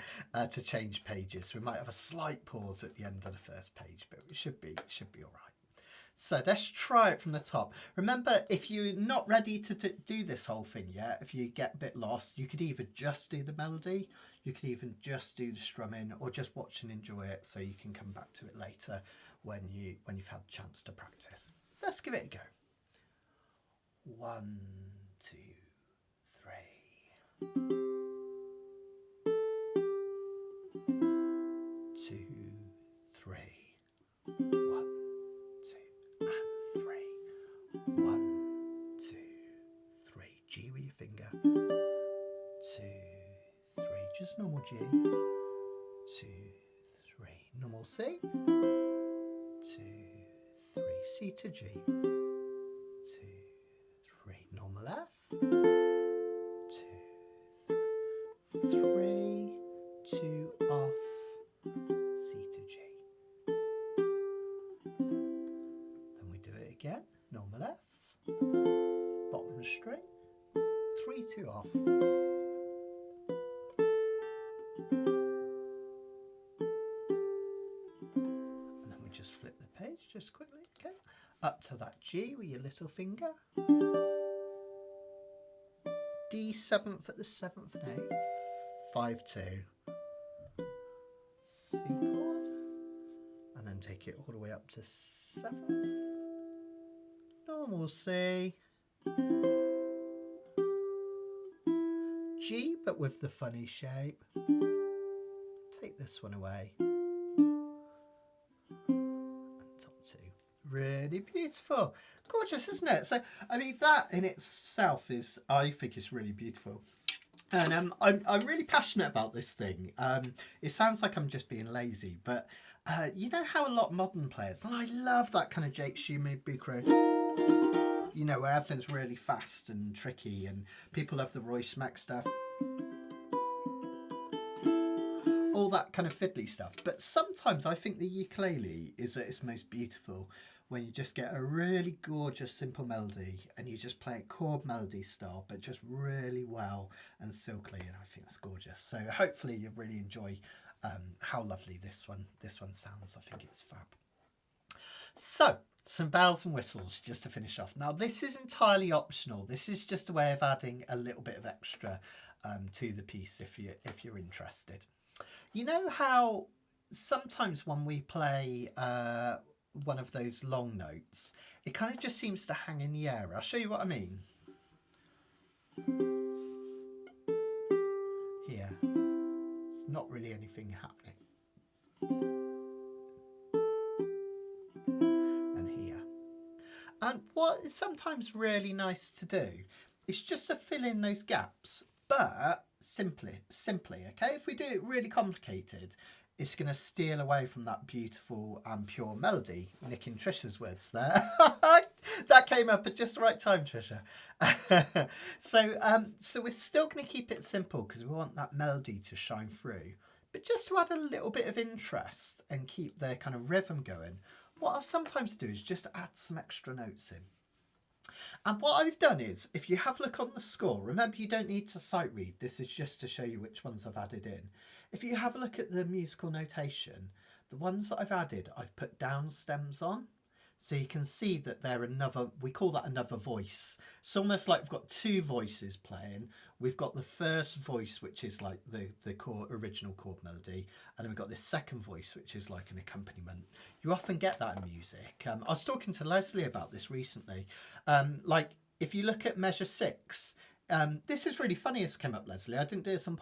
to change pages. We might have a slight pause at the end of the first page, but it should be all right. So let's try it from the top. Remember, if you're not ready to do this whole thing yet, if you get a bit lost, you could either just do the melody, you could even just do the strumming, or just watch and enjoy it so you can come back to it later when you've had a chance to practice. Let's give it a go. 1, 2, 3. 2, 3. 1, 2, and 3. 1, 2, 3. G with your finger. 2, 3. Just normal G. 2, 3. Normal C. 2, 3. C to G. 2, 3. Normal F. 2, 3. 2 off. C to G. Then we do it again. Normal F. Bottom string. 3, 2 off. And then we just flip the page just quickly. Okay. Up to that G with your little finger. D7th at the 7th and 8th. 5, 2. C chord. And then take it all the way up to 7th. Normal C. G, but with the funny shape. Take this one away. And top 2. Really beautiful. Gorgeous, isn't it? So, I mean, that in itself is, I think it's really beautiful. And I'm really passionate about this thing. It sounds like I'm just being lazy, but you know how a lot of modern players, and I love that kind of Jake Schumer Bucro, you know, where everything's really fast and tricky, and people love the Roy Smack stuff. All that kind of fiddly stuff. But sometimes I think the ukulele is at its most beautiful when you just get a really gorgeous simple melody and you just play it chord melody style, but just really well and silkily, and I think that's gorgeous. So hopefully you'll really enjoy how lovely this one sounds. I think it's fab. So some bells and whistles just to finish off. Now this is entirely optional. This is just a way of adding a little bit of extra to the piece if you're interested. You know how sometimes when we play one of those long notes, it kind of just seems to hang in the air. I'll show you what I mean. Here, it's not really anything happening. And here. And what is sometimes really nice to do is just to fill in those gaps, but simply, okay? If we do it really complicated, it's going to steal away from that beautiful and pure melody. Nicking Trisha's words there. That came up at just the right time, Trisha. So we're still going to keep it simple because we want that melody to shine through. But just to add a little bit of interest and keep the kind of rhythm going, what I'll sometimes do is just add some extra notes in. And what I've done is, if you have a look on the score, remember you don't need to sight read. This is just to show you which ones I've added in. If you have a look at the musical notation, the ones that I've added, I've put down stems on. So you can see that they're another, we call that another voice. It's almost like we've got two voices playing. We've got the first voice, which is like the original chord melody. And then we've got this second voice, which is like an accompaniment. You often get that in music. I was talking to Leslie about this recently. Like if you look at measure 6, this is really funny as came up, Leslie. I didn't do this on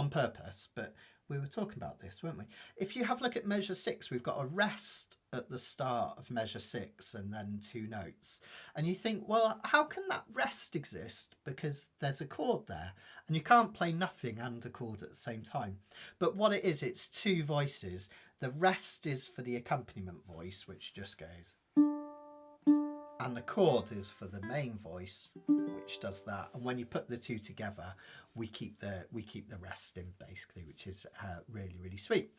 purpose, but we were talking about this, weren't we? If you have a look at measure 6, we've got a rest at the start of measure 6 and then 2 notes. And you think, well, how can that rest exist? Because there's a chord there and you can't play nothing and a chord at the same time. But what it is, it's 2 voices. The rest is for the accompaniment voice, which just goes. And the chord is for the main voice, which does that. And when you put the 2 together, we keep the rest in basically, which is really, really sweet.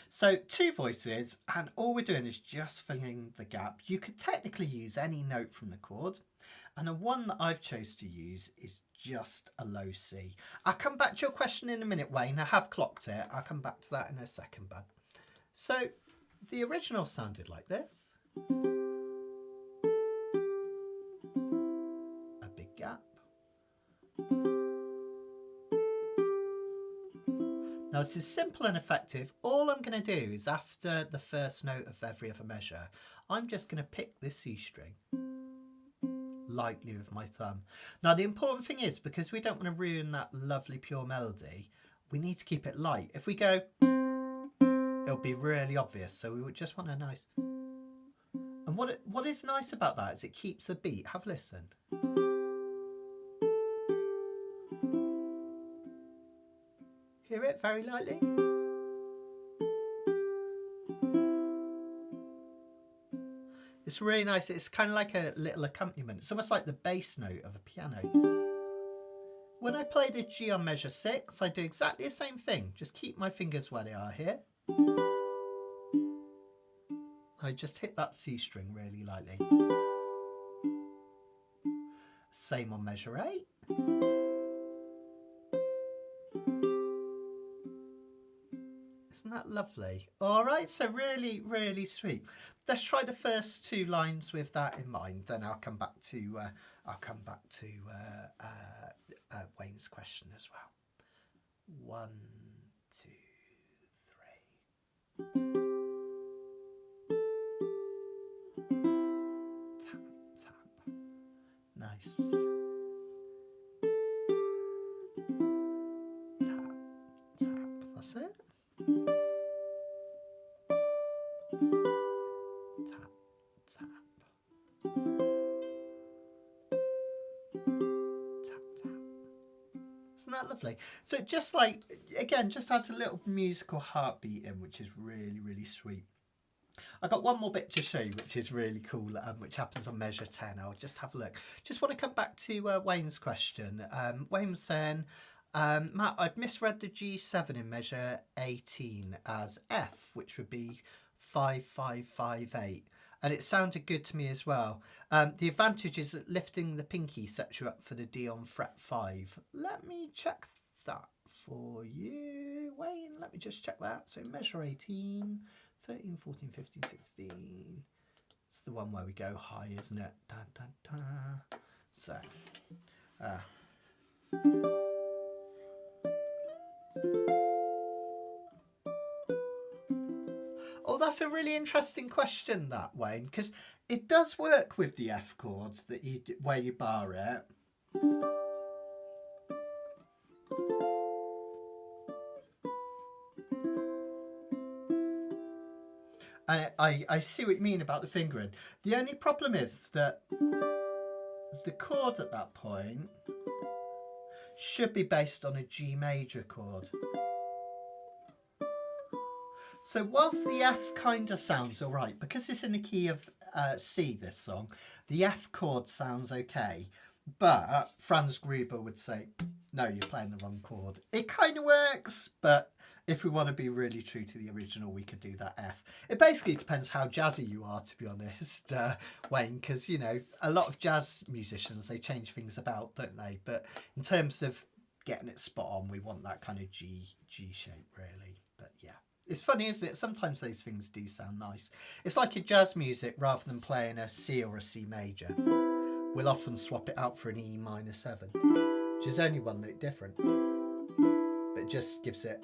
So 2 voices, and all we're doing is just filling the gap. You could technically use any note from the chord, and the one that I've chose to use is just a low C. I'll come back to your question in a minute, Wayne. I have clocked it. I'll come back to that in a second, bud. So the original sounded like this. A big gap. Now this is simple and effective. All I'm going to do is after the first note of every other measure, I'm just going to pick this C string lightly with my thumb. Now the important thing is, because we don't want to ruin that lovely pure melody, we need to keep it light. If we go, it'll be really obvious. So we would just want a nice... And what is nice about that is it keeps a beat. Have a listen. Hear it very lightly. It's really nice. It's kind of like a little accompaniment. It's almost like the bass note of a piano. When I play the G on measure 6, I do exactly the same thing. Just keep my fingers where they are here. I just hit that C string really lightly. Same on measure 8. Isn't that lovely? All right, so really, really sweet. Let's try the first 2 lines with that in mind. Then I'll come back to Wayne's question as well. 1, 2, 3. Tap, tap. Nice. Tap, tap. That's it. Tap, tap. Tap, tap. Isn't that lovely? So just like, again, just adds a little musical heartbeat in, which is really, really sweet. I've got one more bit to show you, which is really cool, which happens on measure 10. I'll just have a look. Just want to come back to Wayne's question. Wayne was saying, Matt, I've misread the G7 in measure 18 as F, which would be 5, 5, 5, 8. And it sounded good to me as well. The advantage is that lifting the pinky sets you up for the D on fret 5. Let me check that for you, Wayne. Let me just check that. So measure 18, 13, 14, 15, 16. It's the one where we go high, isn't it? Da, da, da. So, oh, that's a really interesting question, that, Wayne, because it does work with the F chord that where you bar it. And I see what you mean about the fingering. The only problem is that the chord at that point should be based on a G major chord. So whilst the F kind of sounds all right, because it's in the key of C, this song, the F chord sounds okay, but Franz Gruber would say, no, you're playing the wrong chord. It kind of works, but if we want to be really true to the original, we could do that F. It basically depends how jazzy you are, to be honest, Wayne, because, you know, a lot of jazz musicians, they change things about, don't they? But in terms of getting it spot on, we want that kind of G shape, really. But yeah. It's funny, isn't it? Sometimes those things do sound nice. It's like in jazz music, rather than playing a C or a C major, we'll often swap it out for an E minor 7, which is only one note different, but it just gives it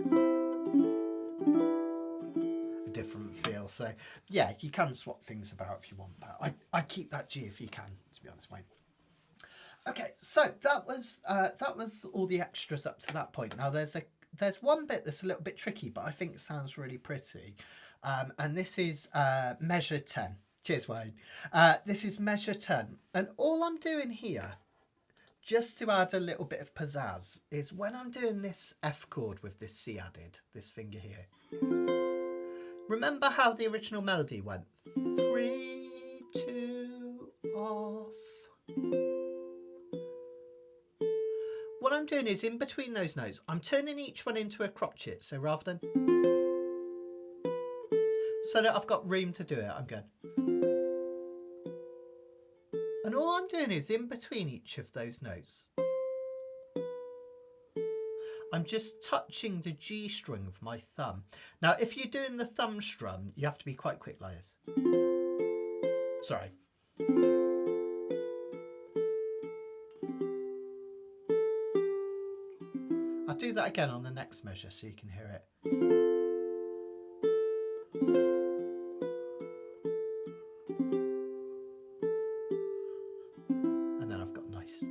a different feel. So yeah, you can swap things about if you want, but I keep that G if you can, to be honest, Wayne. Okay, so that was all the extras up to that point. Now there's one bit that's a little bit tricky, but I think it sounds really pretty, and this is measure 10. Cheers, Wayne. This is measure 10, and all I'm doing here, just to add a little bit of pizzazz, is when I'm doing this F chord with this C added, this finger here. Remember how the original melody went? 3, 2, off. What I'm doing is in between those notes, I'm turning each one into a crotchet. So rather than, so that I've got room to do it, I'm going. And all I'm doing is in between each of those notes, I'm just touching the G string with my thumb. Now, if you're doing the thumb strum, you have to be quite quick like this. Sorry. I'll do that again on the next measure so you can hear it. And then I've got a nice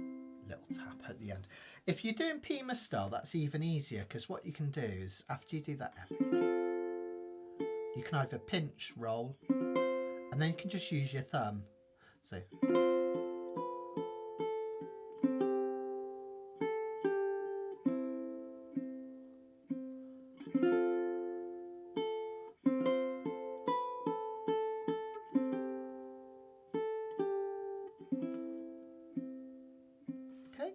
little tap at the end. If you're doing Pima style, that's even easier, because what you can do is after you do that F, you can either pinch, roll, and then you can just use your thumb. So.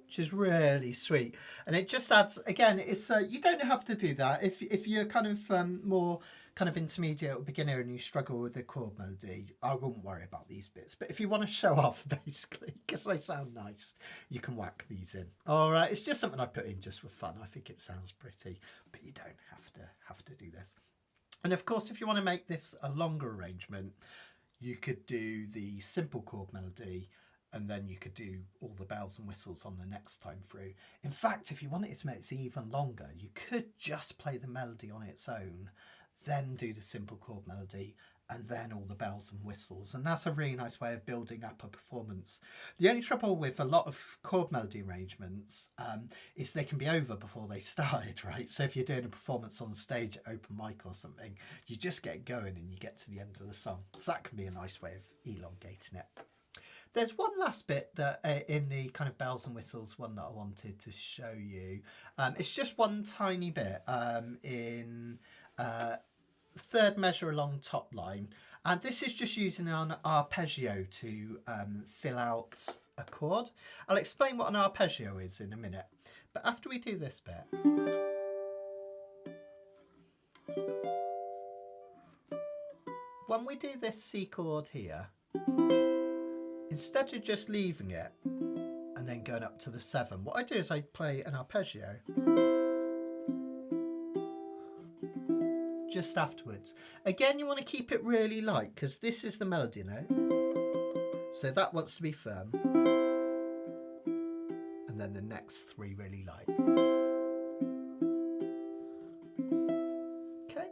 Which is really sweet, and it just adds, again, it's you don't have to do that if you're kind of more kind of intermediate or beginner and you struggle with the chord melody. I wouldn't worry about these bits, but if you want to show off, basically, because they sound nice, you can whack these in. All right, it's just something I put in just for fun. I think it sounds pretty, but you don't have to do this. And of course, if you want to make this a longer arrangement, you could do the simple chord melody, and then you could do all the bells and whistles on the next time through. In fact, if you wanted to make this even longer, you could just play the melody on its own, then do the simple chord melody, and then all the bells and whistles. And that's a really nice way of building up a performance. The only trouble with a lot of chord melody arrangements is they can be over before they started, right? So if you're doing a performance on stage at open mic or something, you just get going and you get to the end of the song. So that can be a nice way of elongating it. There's one last bit that in the kind of bells and whistles one that I wanted to show you. It's just one tiny bit in third measure along top line. And this is just using an arpeggio to fill out a chord. I'll explain what an arpeggio is in a minute. But after we do this bit, when we do this C chord here, instead of just leaving it and then going up to the 7, what I do is I play an arpeggio just afterwards. Again, you want to keep it really light because this is the melody note. So that wants to be firm. And then the next 3 really light. Okay.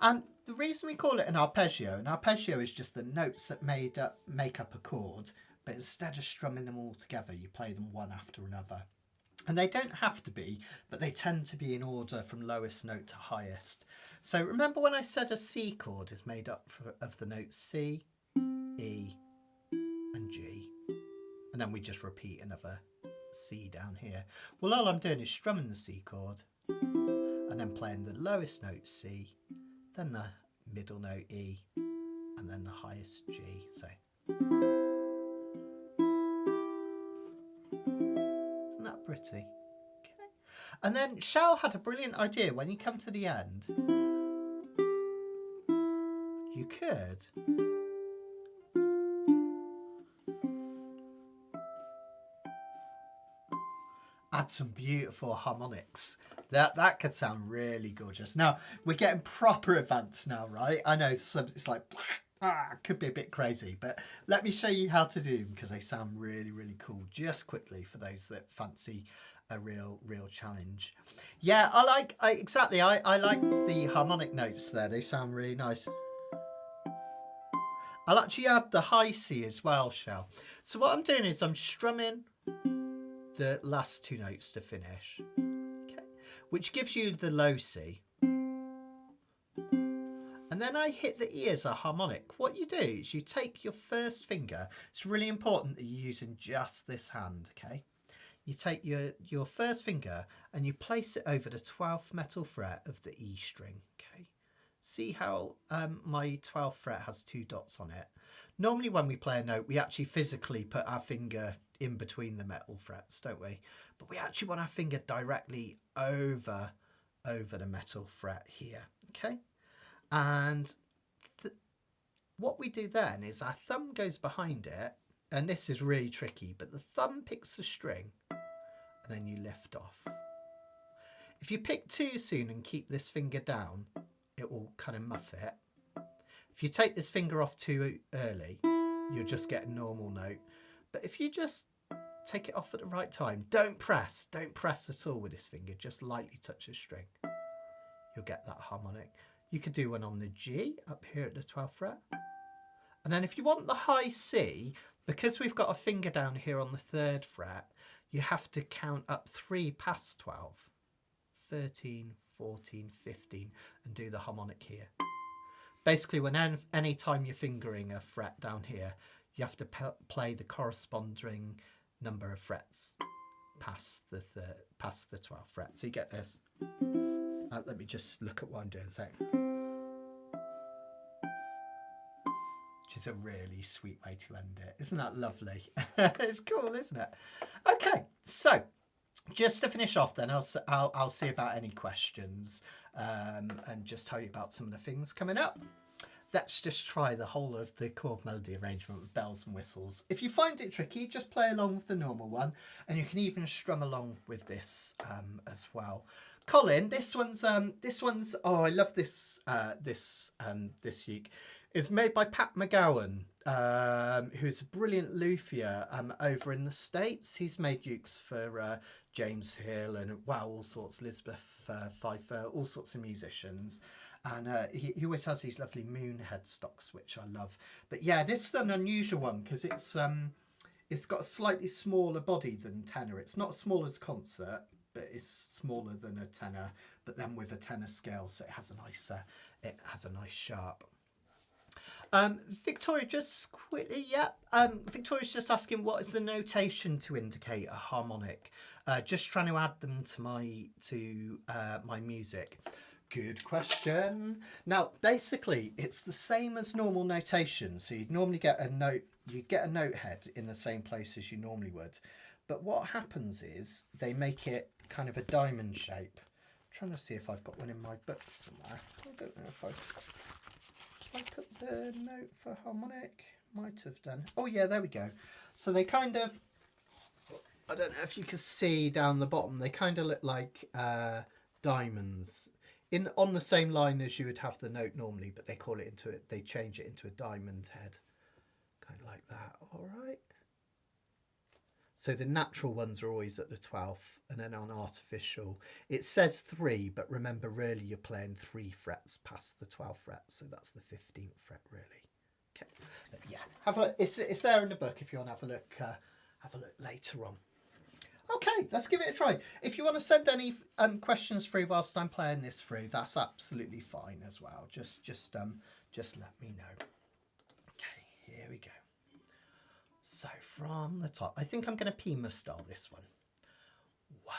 And the reason we call it an arpeggio is just the notes that make up a chord, but instead of strumming them all together, you play them one after another. And they don't have to be, but they tend to be in order from lowest note to highest. So remember when I said a C chord is made up of the notes C, E, and G, and then we just repeat another C down here. Well, all I'm doing is strumming the C chord, and then playing the lowest note C, then the middle note E, and then the highest G. So isn't that pretty? Okay. And then Shell had a brilliant idea. When you come to the end, you could add some beautiful harmonics. That could sound really gorgeous. Now, we're getting proper advanced now, right? I know it's like, could be a bit crazy, but let me show you how to do them because they sound really, really cool. Just quickly for those that fancy a real challenge. Yeah, I like the harmonic notes there. They sound really nice. I'll actually add the high C as well, Shell. So what I'm doing is I'm strumming the last two notes to finish, okay, which gives you the low C. And then I hit the E as a harmonic. What you do is you take your first finger. It's really important that you're using just this hand, okay? You take your first finger and you place it over the 12th metal fret of the E string, okay? See how my 12th fret has two dots on it? Normally when we play a note, we actually physically put our finger in between the metal frets, don't we? But we actually want our finger directly over the metal fret here, okay? And what we do then is our thumb goes behind it, and this is really tricky, but the thumb picks the string and then you lift off. If you pick too soon and keep this finger down, it will kind of muff it. If you take this finger off too early, you'll just get a normal note. But if you just take it off at the right time, don't press at all with this finger, just lightly touch the string, you'll get that harmonic. You could do one on the G up here at the 12th fret. And then if you want the high C, because we've got a finger down here on the 3rd fret, you have to count up 3 past 12, 13, 14, 15, and do the harmonic here. Basically, any time you're fingering a fret down here, you have to play the corresponding number of frets past the 12th fret. So you get this. Let me just look at what I'm doing a sec. Which is a really sweet way to end it. Isn't that lovely? It's cool, isn't it? Okay, so just to finish off then, I'll see about any questions and just tell you about some of the things coming up. Let's just try the whole of the chord melody arrangement with bells and whistles. If you find it tricky, just play along with the normal one, and you can even strum along with this as well. Colin, this one's oh, I love this this uke. It's made by Pat McGowan, who's a brilliant luthier over in the States. He's made ukes for James Hill and wow, all sorts, Elizabeth Pfeiffer, all sorts of musicians. And he always has these lovely moon headstocks, which I love. But yeah, this is an unusual one because it's got a slightly smaller body than tenor. It's not as small as concert, but it's smaller than a tenor, but then with a tenor scale, so it has a nice sharp. Victoria, just quickly, yeah. Victoria's just asking what is the notation to indicate a harmonic. Just trying to add them to my music. Good question. Now, basically, it's the same as normal notation. So you'd normally get a note. You get a note head in the same place as you normally would. But what happens is they make it kind of a diamond shape. I'm trying to see if I've got one in my book somewhere. I don't know if I put the note for harmonic. Might have done. Oh yeah, there we go. So they kind of, I don't know if you can see down the bottom, they kind of look like diamonds on the same line as you would have the note normally, but they change it into a diamond head, kind of like that. All right. So the natural ones are always at the 12th, and then on artificial, it says 3, but remember, really, you're playing 3 frets past the 12th fret, so that's the 15th fret, really. Okay, but yeah, have a look. It's there in the book if you want to have a look later on. Okay, let's give it a try. If you want to send any questions through whilst I'm playing this through, that's absolutely fine as well. Just let me know. Okay, here we go. So from the top, I think I'm going to Pima style this one. 1,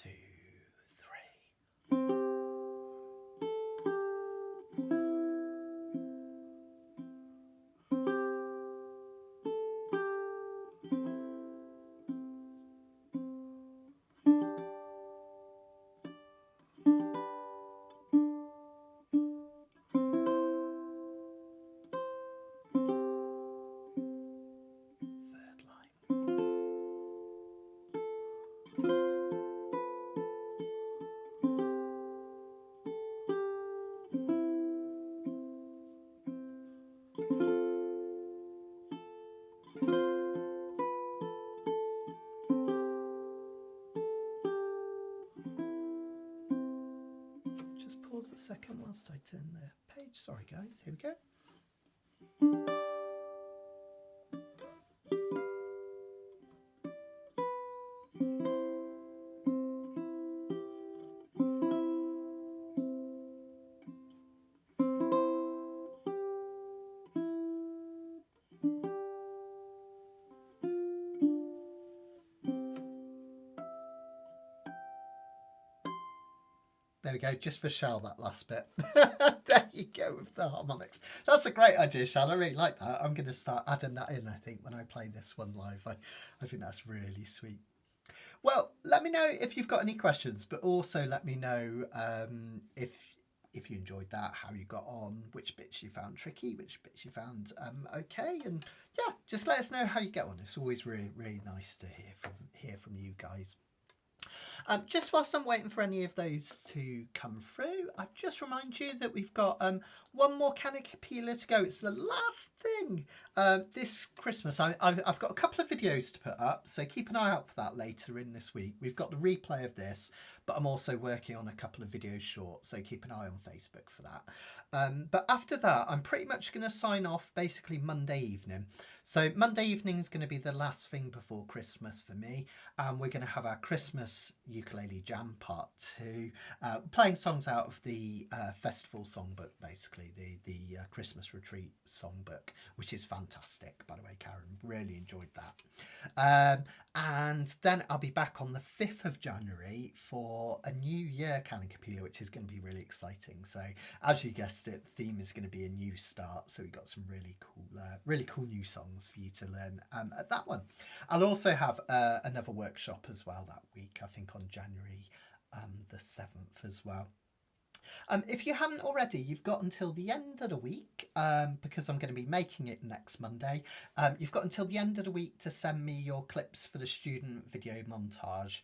2, 3. pause a second whilst I turn the page. Sorry guys, here we go. There we go, just for Shell, that last bit. There you go with the harmonics. That's a great idea, Shell. I really like that. I'm going to start adding that in, I think, when I play this one live. I think that's really sweet. Well, let me know if you've got any questions, but also let me know if you enjoyed that, how you got on, which bits you found tricky, which bits you found okay, and yeah, just let us know how you get on. It's always really, really nice to hear from you guys. Just whilst I'm waiting for any of those to come through, I just remind you that we've got one more Canacapilla to go. It's the last thing this Christmas. I've got a couple of videos to put up, so keep an eye out for that later in this week. We've got the replay of this, but I'm also working on a couple of videos short, so keep an eye on Facebook for that. But after that, I'm pretty much going to sign off basically Monday evening. So Monday evening is going to be the last thing before Christmas for me, and we're going to have our Christmas ukulele jam part 2, playing songs out of the festival songbook, basically the Christmas retreat songbook, which is fantastic, by the way. Karen, really enjoyed that. And then I'll be back on the 5th of January for a new year Canacapilla, which is going to be really exciting. So as you guessed it, the theme is going to be a new start, so we've got some really cool new songs for you to learn at that one. I'll also have another workshop as well that week, I think on January the 7th as well. If you haven't already, you've got until the end of the week, because I'm going to be making it next Monday. You've got until the end of the week to send me your clips for the student video montage.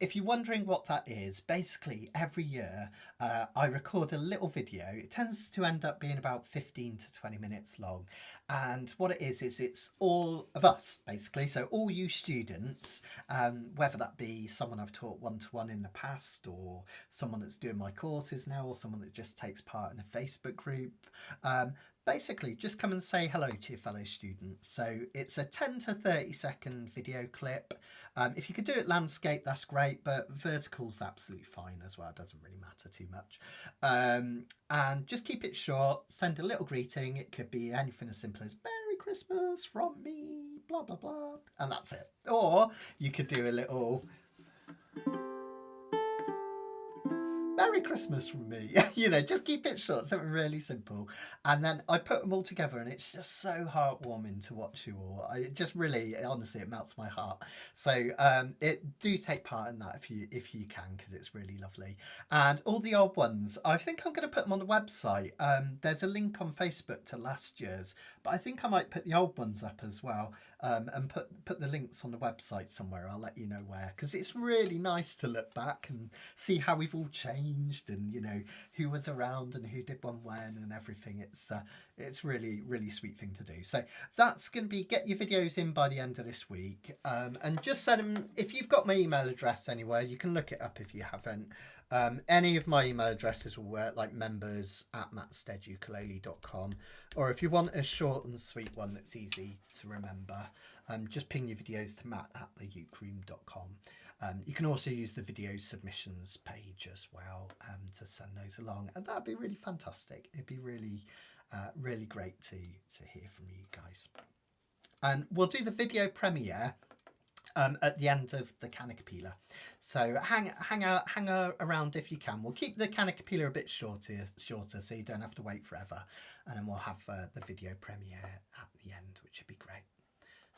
If you're wondering what that is, basically every year I record a little video. It tends to end up being about 15 to 20 minutes long. And what it is it's all of us, basically. So all you students, whether that be someone I've taught one-to-one in the past, or someone that's doing my courses now, or someone that just takes part in a Facebook group, basically just come and say hello to your fellow students. So it's a 10 to 30 second video clip. If you could do it landscape, that's great, but vertical's absolutely fine as well. It doesn't really matter too much. And just keep it short, send a little greeting. It could be anything as simple as Merry Christmas from me, blah blah blah, and that's it. Or you could do a little Merry Christmas from me. You know, just keep it short, something really simple. And then I put them all together, and it's just so heartwarming to watch you all. It just really, honestly, it melts my heart. So do take part in that if you can, because it's really lovely. And all the old ones, I think I'm going to put them on the website. There's a link on Facebook to last year's, but I think I might put the old ones up as well, and put the links on the website somewhere. I'll let you know where, because it's really nice to look back and see how we've all changed, and you know who was around and who did one when and everything. It's really, really sweet thing to do. So that's going to be, get your videos in by the end of this week, and just send them. If you've got my email address anywhere, you can look it up if you haven't. Any of my email addresses will work, like members@mattsteadukulele.com, or if you want a short and sweet one that's easy to remember, just ping your videos to matt@theukeroom.com. You can also use the video submissions page as well, to send those along, and that'd be really fantastic. It'd be really, really great to hear from you guys. And we'll do the video premiere at the end of the Canacapilla. So hang around if you can. We'll keep the Canacapilla a bit shorter, so you don't have to wait forever, and then we'll have the video premiere at the end, which would be great.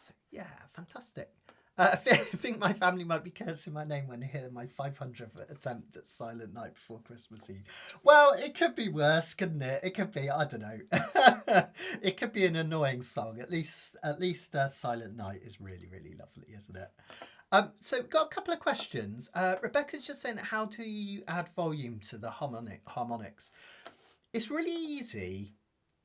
So yeah, fantastic. I think my family might be cursing my name when they hear my 500th attempt at Silent Night before Christmas Eve. Well, it could be worse, couldn't it? It could be, I don't know. It could be an annoying song. At least Silent Night is really, really lovely, isn't it? So we've got a couple of questions. Rebecca's just saying, how do you add volume to the harmonics? It's really easy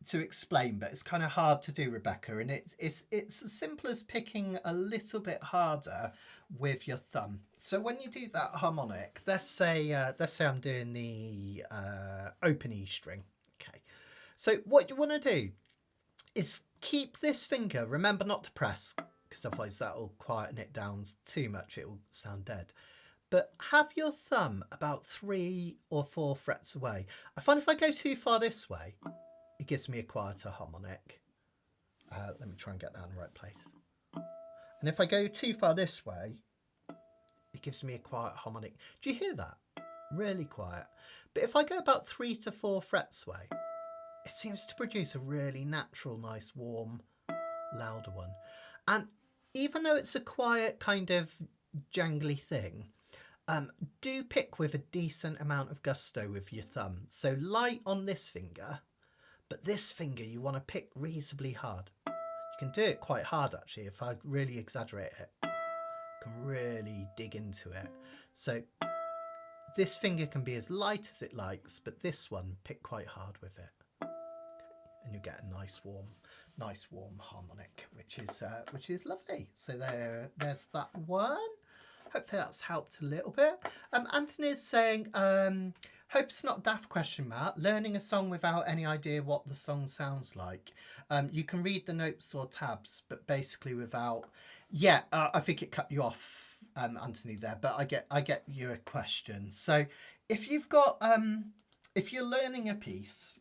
to explain, but it's kind of hard to do, Rebecca. And it's as simple as picking a little bit harder with your thumb. So when you do that harmonic, let's say I'm doing the open E string. Okay. So what you want to do is keep this finger. Remember not to press, because otherwise that will quieten it down too much. It will sound dead. But have your thumb about 3 or 4 frets away. I find if I go too far this way, it gives me a quieter harmonic. Let me try and get that in the right place. And if I go too far this way, it gives me a quiet harmonic. Do you hear that? Really quiet. But if I go about 3 to 4 frets away, it seems to produce a really natural, nice, warm, louder one. And even though it's a quiet kind of jangly thing, do pick with a decent amount of gusto with your thumb. So light on this finger, but this finger you want to pick reasonably hard. You can do it quite hard actually. If I really exaggerate it, you can really dig into it. So this finger can be as light as it likes, but this one, pick quite hard with it. And you get a nice warm harmonic, which is lovely. So there's that one. Hopefully that's helped a little bit. Anthony is saying, hope it's not a daft question, Matt. Learning a song without any idea what the song sounds like. You can read the notes or tabs, but basically without. Yeah, I think it cut you off, Anthony, there. But I get your question. So if you've got if you're learning a piece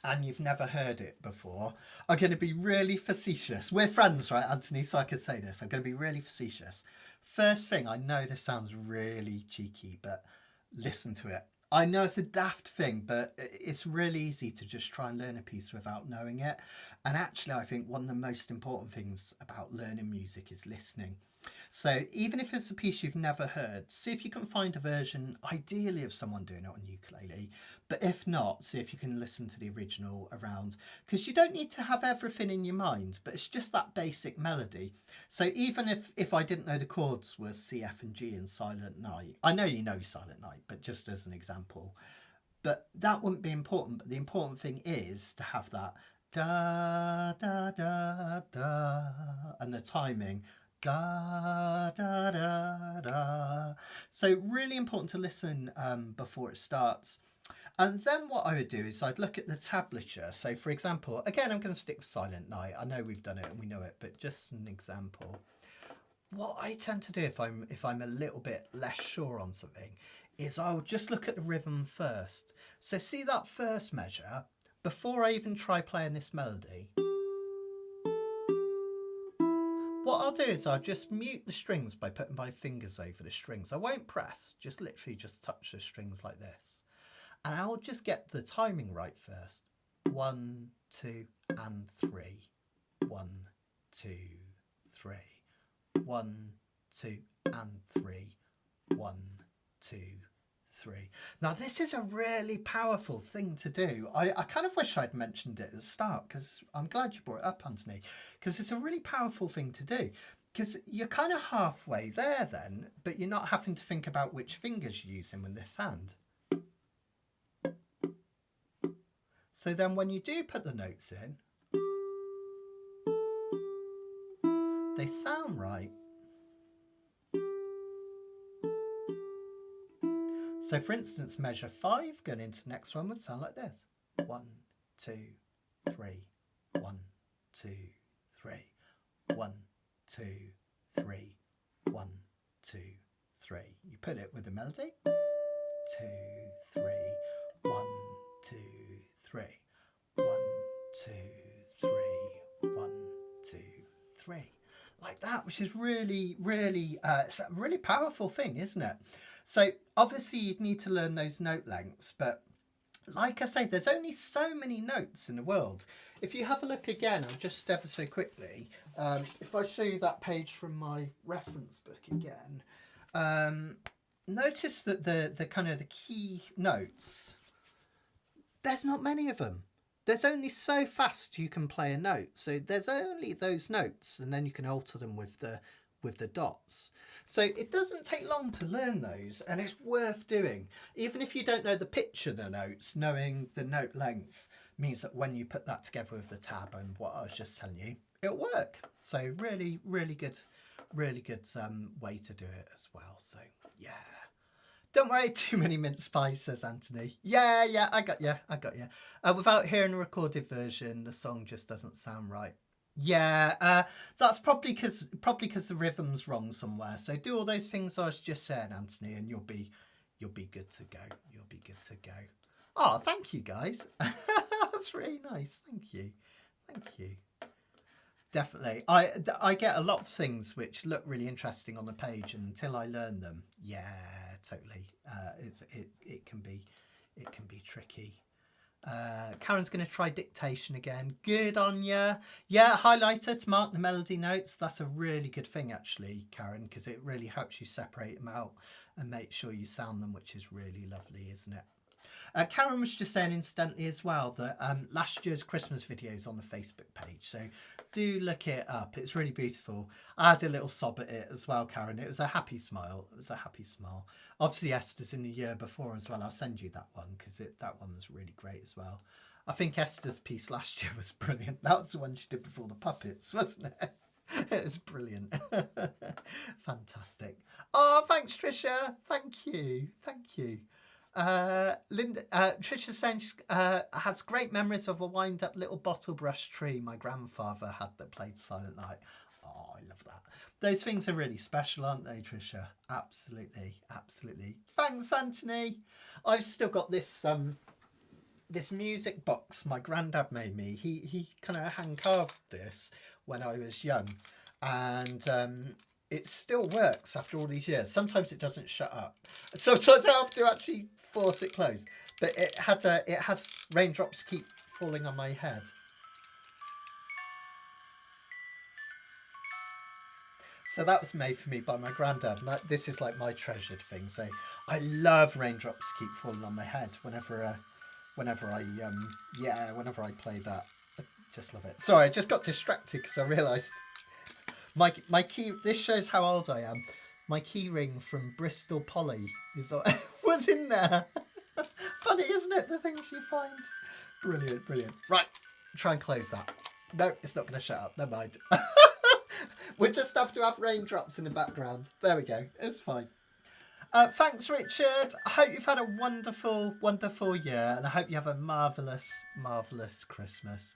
and you've never heard it before, I'm going to be really facetious. We're friends, right, Anthony? So I can say this. I'm going to be really facetious. First thing, I know this sounds really cheeky, but listen to it. I know it's a daft thing, but it's really easy to just try and learn a piece without knowing it. And actually, I think one of the most important things about learning music is listening. So even if it's a piece you've never heard, see if you can find a version, ideally of someone doing it on ukulele. But if not, see if you can listen to the original around, because you don't need to have everything in your mind, but it's just that basic melody. So even if I didn't know the chords were C, F and G in Silent Night, I know you know Silent Night, but just as an example, but that wouldn't be important. But the important thing is to have that da da da da and the timing. Da, da, da, da. So really important to listen before it starts. And then what I would do is I'd look at the tablature. So for example, again, I'm going to stick with Silent Night. I know we've done it and we know it, but just an example. What I tend to do if I'm a little bit less sure on something is I'll just look at the rhythm first. So see that first measure, before I even try playing this melody, what I'll do is I'll just mute the strings by putting my fingers over the strings. I won't press, just literally just touch the strings like this. And I'll just get the timing right first. 1, 2 and 3. 1, 2, 3. 1, 2 and 3. 1, 2, 3. Now this is a really powerful thing to do. I kind of wish I'd mentioned it at the start, because I'm glad you brought it up, Anthony, because it's a really powerful thing to do, because you're kind of halfway there then, but you're not having to think about which fingers you're using with this hand. So then when you do put the notes in, they sound right. So for instance, measure 5 going into the next one would sound like this. 1, 2, 3, 1, 2, 3, 1, 2, 3, 1, 2, 3. You put it with the melody. 2, 3, 1, 2, 3, 1, 2, 3, 1, 2, 3. Like that, which is really, really, it's a really powerful thing, isn't it? So obviously you'd need to learn those note lengths, but like I say, there's only so many notes in the world. If you have a look again, I'll just ever so quickly, if I show you that page from my reference book again, notice that the kind of the key notes, there's not many of them. There's only so fast you can play a note. So there's only those notes, and then you can alter them with the dots. So it doesn't take long to learn those, and it's worth doing. Even if you don't know the pitch of the notes, knowing the note length means that when you put that together with the tab and what I was just telling you, it'll work. So really, really good way to do it as well. So yeah. Don't worry, too many mince pies, says Anthony. Yeah, I got you. Without hearing a recorded version, the song just doesn't sound right. Yeah, that's probably because the rhythm's wrong somewhere. So do all those things I was just saying, Anthony, and you'll be good to go. You'll be good to go. Oh, thank you, guys. That's really nice. Thank you. Definitely. I get a lot of things which look really interesting on the page, and until I learn them, yeah, totally. It can be tricky. Karen's going to try dictation again. Good on ya. Yeah, highlighter to mark the melody notes. That's a really good thing, actually, Karen, because it really helps you separate them out and make sure you sound them, which is really lovely, isn't it? Karen was just saying incidentally as well that last year's Christmas video is on the Facebook page, so do look it up. It's really beautiful. I had a little sob at it as well, Karen. It was a happy smile. Obviously Esther's in the year before as well. I'll send you that one because that one was really great as well. I think Esther's piece last year was brilliant. That was the one she did before the puppets, wasn't it? It was brilliant. Fantastic. Oh, thanks, Trisha. Thank you. Linda, Trisha saying she has great memories of a wind-up little bottle brush tree my grandfather had that played Silent Night. Oh, I love that. Those things are really special, aren't they, Trisha? Absolutely. Thanks, Anthony. I've still got this this music box my granddad made me. He kind of hand carved this when I was young, and it still works after all these years. Sometimes it doesn't shut up. Sometimes I have to actually force it closed. But it has raindrops keep falling on my head. So that was made for me by my granddad. And this is like my treasured thing. So I love raindrops keep falling on my head whenever I play that. I just love it. Sorry, I just got distracted because I realised my key. This shows how old I am. My key ring from Bristol Poly was in there. Funny, isn't it? The things you find. Brilliant. Right, try and close that. No, it's not going to shut up. Never mind. We just have to have raindrops in the background. There we go. It's fine. Thanks, Richard. I hope you've had a wonderful year, and I hope you have a marvellous Christmas.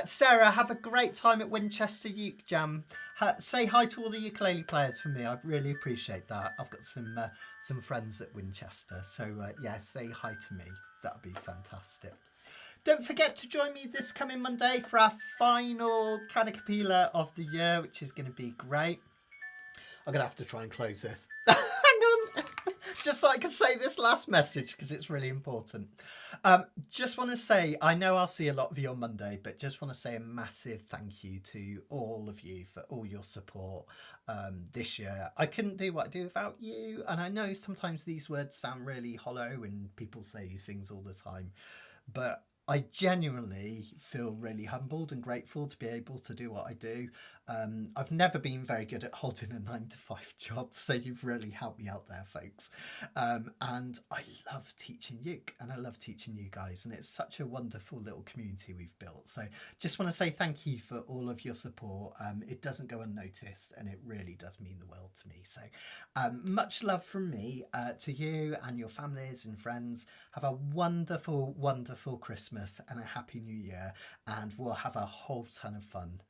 Sarah, have a great time at Winchester Uke Jam. Say hi to all the ukulele players for me. I'd really appreciate that. I've got some friends at Winchester, so yeah, say hi to me. That'd be fantastic. Don't forget to join me this coming Monday for our final Canacapella of the year, which is going to be great. I'm going to have to try and close this. Hang on. Just so I can say this last message because it's really important. Just want to say, I know I'll see a lot of you on Monday, but just want to say a massive thank you to all of you for all your support this year. I couldn't do what I do without you. And I know sometimes these words sound really hollow and people say these things all the time, but I genuinely feel really humbled and grateful to be able to do what I do. I've never been very good at holding a 9-to-5 job, so you've really helped me out there, folks. And I love teaching uke, and I love teaching you guys, and it's such a wonderful little community we've built. So just want to say thank you for all of your support. It doesn't go unnoticed, and it really does mean the world to me. So much love from me to you and your families and friends. Have a wonderful Christmas and a happy new year, and we'll have a whole ton of fun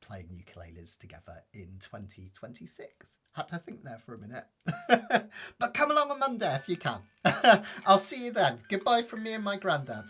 playing ukuleles together in 2026. Had to think there for a minute. But come along on Monday if you can. I'll see you then. Goodbye from me and my granddad.